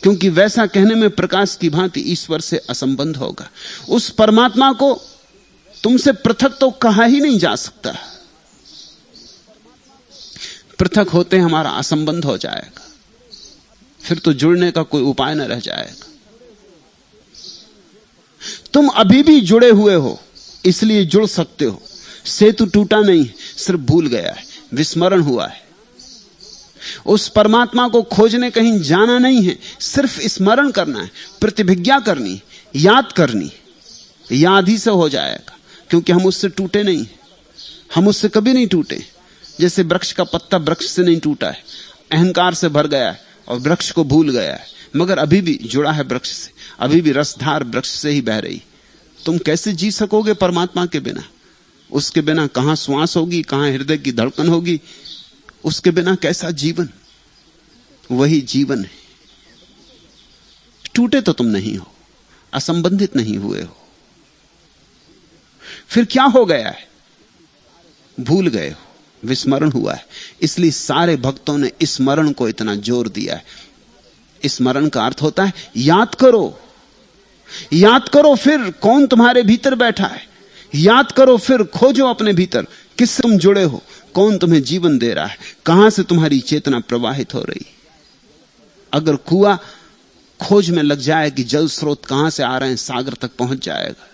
क्योंकि वैसा कहने में प्रकाश की भांति ईश्वर से असंबंध होगा। उस परमात्मा को तुमसे पृथक तो कहा ही नहीं जा सकता। पृथक होते हमारा असंबंध हो जाएगा। फिर तो जुड़ने का कोई उपाय न रह जाएगा। तुम अभी भी जुड़े हुए हो, इसलिए जुड़ सकते हो। सेतु टूटा नहीं, सिर्फ भूल गया है, विस्मरण हुआ है। उस परमात्मा को खोजने कहीं जाना नहीं है, सिर्फ स्मरण करना है, प्रतिभिज्ञा करनी, याद करनी। याद ही से हो जाएगा, क्योंकि हम उससे टूटे नहीं, हम उससे कभी नहीं टूटे। जैसे वृक्ष का पत्ता वृक्ष से नहीं टूटा है, अहंकार से भर गया है और वृक्ष को भूल गया है, मगर अभी भी जुड़ा है वृक्ष से, अभी भी रसधार वृक्ष से ही बह रही। तुम कैसे जी सकोगे परमात्मा के बिना? उसके बिना कहां श्वास होगी, कहां हृदय की धड़कन होगी? उसके बिना कैसा जीवन? वही जीवन है। टूटे तो तुम नहीं हो, असंबंधित नहीं हुए हो। फिर क्या हो गया है? भूल गए हो, विस्मरण हुआ है। इसलिए सारे भक्तों ने स्मरण को इतना जोर दिया है। स्मरण का अर्थ होता है याद करो, याद करो फिर कौन तुम्हारे भीतर बैठा है, याद करो फिर खोजो अपने भीतर किससे तुम जुड़े हो, कौन तुम्हें जीवन दे रहा है, कहां से तुम्हारी चेतना प्रवाहित हो रही। अगर कुआं खोज में लग जाए कि जल स्रोत कहां से आ रहे हैं, सागर तक पहुंच जाएगा।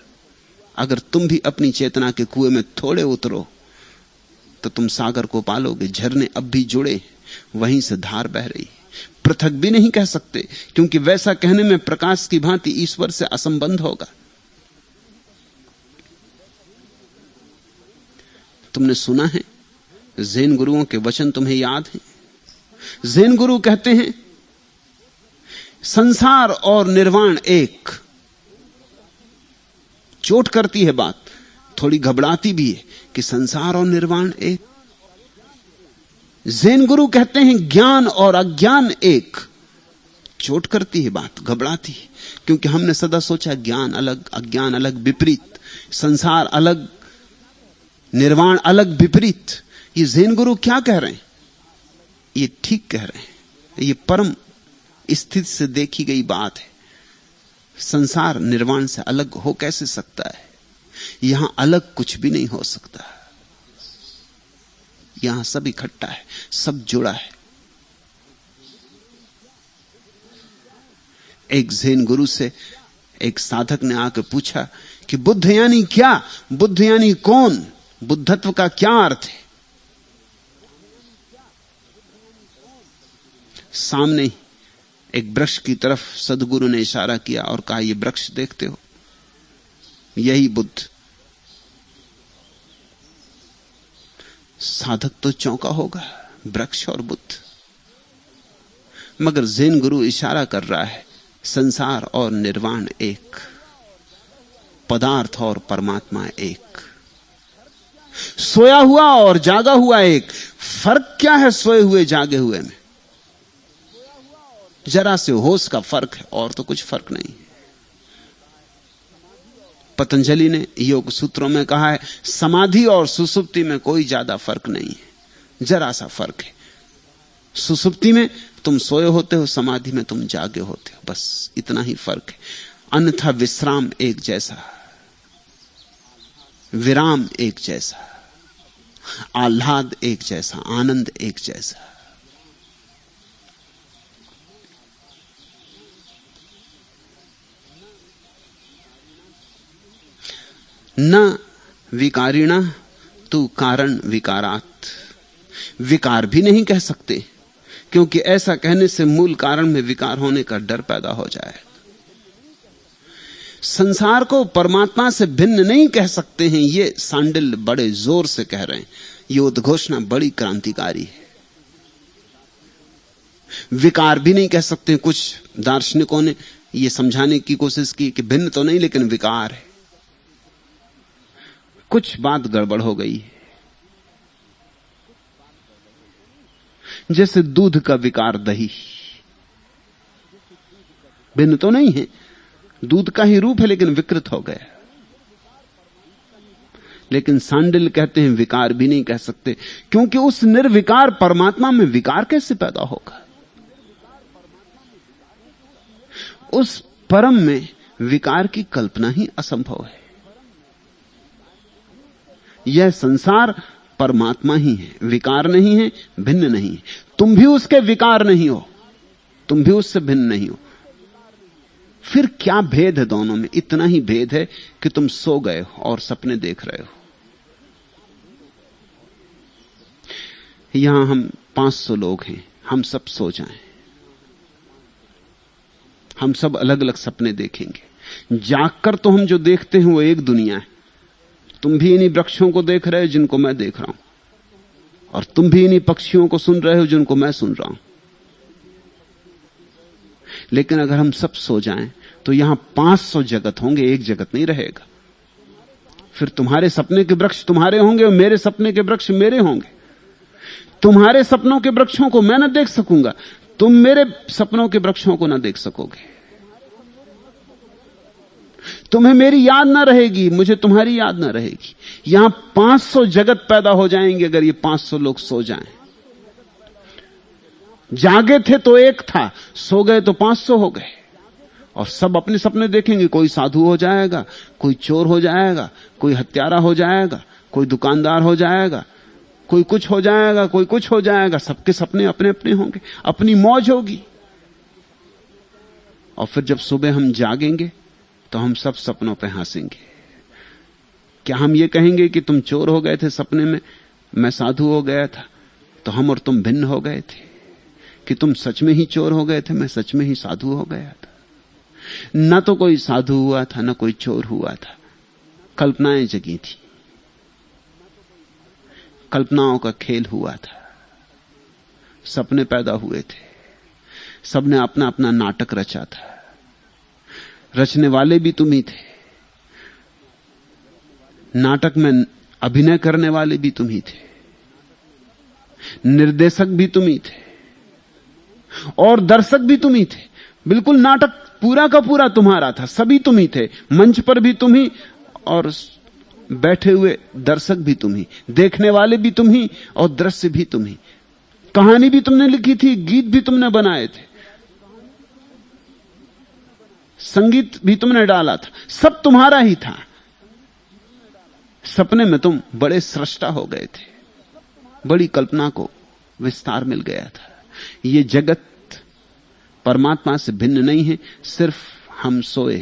अगर तुम भी अपनी चेतना के कुएं में थोड़े उतरो तो तुम सागर को पालोगे। झरने अब भी जुड़े, वहीं से धार बह रही। पृथक भी नहीं कह सकते, क्योंकि वैसा कहने में प्रकाश की भांति ईश्वर से असंबंध होगा। तुमने सुना है, ज़ेन गुरुओं के वचन तुम्हें याद हैं? ज़ेन गुरु कहते हैं संसार और निर्वाण एक। चोट करती है बात, थोड़ी घबराती भी है कि संसार और निर्वाण एक। ज़ेन गुरु कहते हैं ज्ञान और अज्ञान एक। चोट करती है बात, घबराती है, क्योंकि हमने सदा सोचा ज्ञान अलग, अज्ञान अलग, विपरीत, संसार अलग, निर्वाण अलग, विपरीत। ये ज़ेन गुरु क्या कह रहे हैं? ये ठीक कह रहे हैं। ये परम स्थिति से देखी गई बात है। संसार निर्वाण से अलग हो कैसे सकता है? यहां अलग कुछ भी नहीं हो सकता। यहां सब इकट्ठा है, सब जुड़ा है। एक ज़ेन गुरु से एक साधक ने आकर पूछा कि बुद्ध यानी क्या? बुद्ध यानी कौन? बुद्धत्व का क्या अर्थ है? सामने ही एक वृक्ष की तरफ सदगुरु ने इशारा किया और कहा, ये वृक्ष देखते हो, यही बुद्ध। साधक तो चौंका होगा, वृक्ष और बुद्ध। मगर ज़ेन गुरु इशारा कर रहा है संसार और निर्वाण एक, पदार्थ और परमात्मा एक, सोया हुआ और जागा हुआ एक। फर्क क्या है सोए हुए जागे हुए में? जरा से होश का फर्क है, और तो कुछ फर्क नहीं। पतंजलि ने योग सूत्रों में कहा है समाधि और सुसुप्ति में कोई ज्यादा फर्क नहीं है, जरा सा फर्क है। सुसुप्ति में तुम सोए होते हो, समाधि में तुम जागे होते हो, बस इतना ही फर्क है। अन्यथा विश्राम एक जैसा, विराम एक जैसा, आह्लाद एक जैसा, आनंद एक जैसा। न विकारिणा तू कारण विकारात। विकार भी नहीं कह सकते, क्योंकि ऐसा कहने से मूल कारण में विकार होने का डर पैदा हो जाएगा। संसार को परमात्मा से भिन्न नहीं कह सकते हैं, ये सांडिल बड़े जोर से कह रहे हैं। ये उद्घोषणा बड़ी क्रांतिकारी है। विकार भी नहीं कह सकते। कुछ दार्शनिकों ने यह समझाने की कोशिश की कि भिन्न तो नहीं, लेकिन विकार है। कुछ बात गड़बड़ हो गई है। जैसे दूध का विकार दही, भिन्न तो नहीं है, दूध का ही रूप है, लेकिन विकृत हो गया। लेकिन सांडिल कहते हैं विकार भी नहीं कह सकते, क्योंकि उस निर्विकार परमात्मा में विकार कैसे पैदा होगा? उस परम में विकार की कल्पना ही असंभव है। यह संसार परमात्मा ही है, विकार नहीं है, भिन्न नहीं है। तुम भी उसके विकार नहीं हो। तुम भी उससे भिन्न नहीं हो। फिर क्या भेद है दोनों में? इतना ही भेद है कि तुम सो गए हो और सपने देख रहे हो। यहां हम 500 लोग हैं, हम सब सो जाएं, हम सब अलग अलग सपने देखेंगे। जागकर तो हम जो देखते हैं वो एक दुनिया है। तुम भी इन्हीं वृक्षों को देख रहे हो जिनको मैं देख रहा हूं, और तुम भी इन्हीं पक्षियों को सुन रहे हो जिनको मैं सुन रहा हूं। लेकिन अगर हम सब सो जाएं तो यहां 500 जगत होंगे, एक जगत नहीं रहेगा। फिर तुम्हारे सपने के वृक्ष तुम्हारे होंगे और मेरे सपने के वृक्ष मेरे होंगे। तुम्हारे सपनों के वृक्षों को मैं न देख सकूंगा, तुम मेरे सपनों के वृक्षों को न देख सकोगे। तुम्हें मेरी याद ना रहेगी, मुझे तुम्हारी याद ना रहेगी। यहां 500 जगत पैदा हो जाएंगे अगर ये 500 लोग सो जाएं। जागे थे तो एक था, सो गए तो 500 हो गए, और सब अपने सपने देखेंगे। कोई साधु हो जाएगा, कोई चोर हो जाएगा, कोई हत्यारा हो जाएगा, कोई दुकानदार हो जाएगा, कोई कुछ हो जाएगा, कोई कुछ हो जाएगा। सबके सपने अपने अपने होंगे, अपनी मौज होगी। और फिर जब सुबह हम जागेंगे तो हम सब सपनों पे हंसेंगे। क्या हम ये कहेंगे कि तुम चोर हो गए थे सपने में, मैं साधु हो गया था, तो हम और तुम भिन्न हो गए थे? कि तुम सच में ही चोर हो गए थे, मैं सच में ही साधु हो गया था? न तो कोई साधु हुआ था, न कोई चोर हुआ था। कल्पनाएं जगी थी, कल्पनाओं का खेल हुआ था, सपने पैदा हुए थे, सबने अपना अपना नाटक रचा था। रचने वाले भी तुम ही थे, नाटक में अभिनय करने वाले भी तुम ही थे, निर्देशक भी तुम ही थे, और दर्शक भी तुम ही थे। बिल्कुल नाटक पूरा का पूरा तुम्हारा था, सभी तुम ही थे। मंच पर भी तुम ही, और बैठे हुए दर्शक भी तुम ही, देखने वाले भी तुम ही, और दृश्य भी तुम ही। कहानी भी तुमने लिखी थी, गीत भी तुमने बनाए थे, संगीत भी तुमने डाला था, सब तुम्हारा ही था। सपने में तुम बड़े सृष्टा हो गए थे, बड़ी कल्पना को विस्तार मिल गया था। ये जगत परमात्मा से भिन्न नहीं है, सिर्फ हम सोए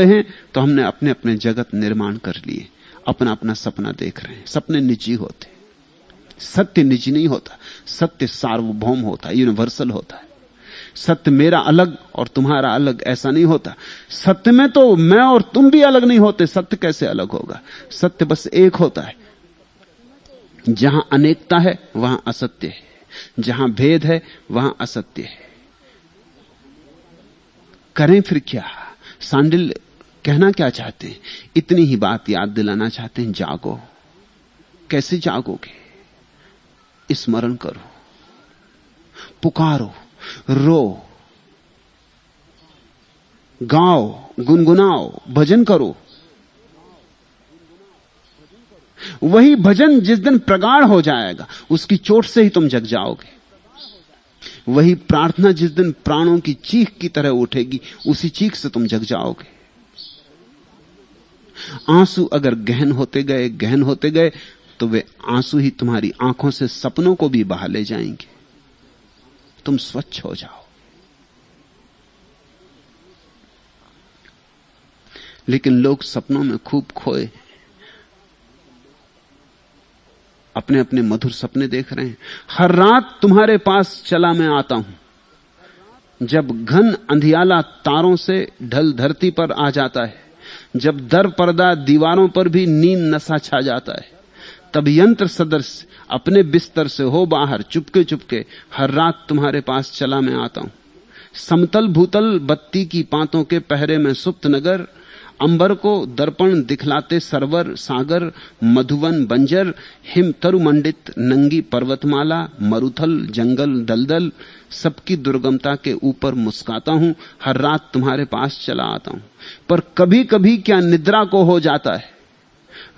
हैं तो हमने अपने अपने जगत निर्माण कर लिए, अपना अपना सपना देख रहे हैं। सपने निजी होते, सत्य निजी नहीं होता, सत्य सार्वभौम होता है, यूनिवर्सल होता है। सत्य मेरा अलग और तुम्हारा अलग ऐसा नहीं होता। सत्य में तो मैं और तुम भी अलग नहीं होते, सत्य कैसे अलग होगा? सत्य बस एक होता है। जहां अनेकता है वहां असत्य है, जहां भेद है वहां असत्य है। करें फिर क्या? सांडिल्य कहना क्या चाहते हैं? इतनी ही बात याद दिलाना चाहते हैं, जागो। कैसे जागोगे? स्मरण करो, पुकारो, रो, गाओ, गुनगुनाओ, भजन करो। वही भजन जिस दिन प्रगाढ़ हो जाएगा, उसकी चोट से ही तुम जग जाओगे। वही प्रार्थना जिस दिन प्राणों की चीख की तरह उठेगी, उसी चीख से तुम जग जाओगे। आंसू अगर गहन होते गए तो वे आंसू ही तुम्हारी आंखों से सपनों को भी बहा ले जाएंगे। तुम स्वच्छ हो जाओ। लेकिन लोग सपनों में खूब खोए, अपने अपने मधुर सपने देख रहे हैं। हर रात तुम्हारे पास चला मैं आता हूं, जब घन अंधियाला तारों से ढल धरती पर आ जाता है, जब दर पर्दा दीवारों पर भी नींद नशा छा जाता है, तब यंत्र सदृश अपने बिस्तर से हो बाहर चुपके चुपके हर रात तुम्हारे पास चला मैं आता हूं। समतल भूतल बत्ती की पांतों के पहरे में सुप्त नगर, अंबर को दर्पण दिखलाते सरवर सागर, मधुवन बंजर, हिम तरु मंडित नंगी पर्वतमाला, मरुथल जंगल दलदल, सबकी दुर्गमता के ऊपर मुस्काता हूं, हर रात तुम्हारे पास चला आता हूं। पर कभी कभी क्या निद्रा को हो जाता है,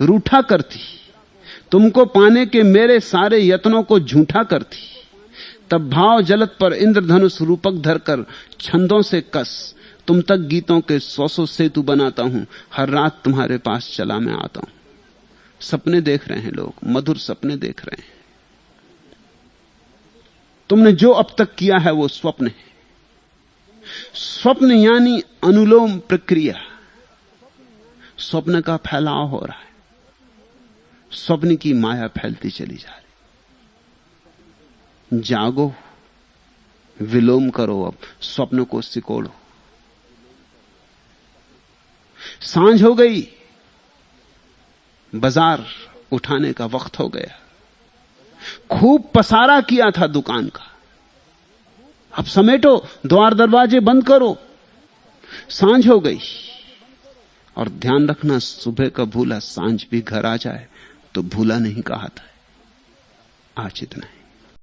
रूठा करती, तुमको पाने के मेरे सारे यत्नों को झूठा करती। तब भाव जलत पर इंद्रधनुष रूपक धरकर छंदों से कस तुम तक गीतों के 100 सेतु बनाता हूं, हर रात तुम्हारे पास चला मैं आता हूं। सपने देख रहे हैं लोग, मधुर सपने देख रहे हैं। तुमने जो अब तक किया है वो स्वप्न है। स्वप्न यानी अनुलोम प्रक्रिया। स्वप्न का फैलाव हो रहा है, स्वप्न की माया फैलती चली जा रही। जागो, विलोम करो, अब स्वप्न को सिकोड़ो। सांझ हो गई, बाजार उठाने का वक्त हो गया। खूब पसारा किया था दुकान का, अब समेटो, द्वार दरवाजे बंद करो। सांझ हो गई। और ध्यान रखना, सुबह का भूला सांझ भी घर आ जाए तो भूला नहीं कहा था। आज इतना है।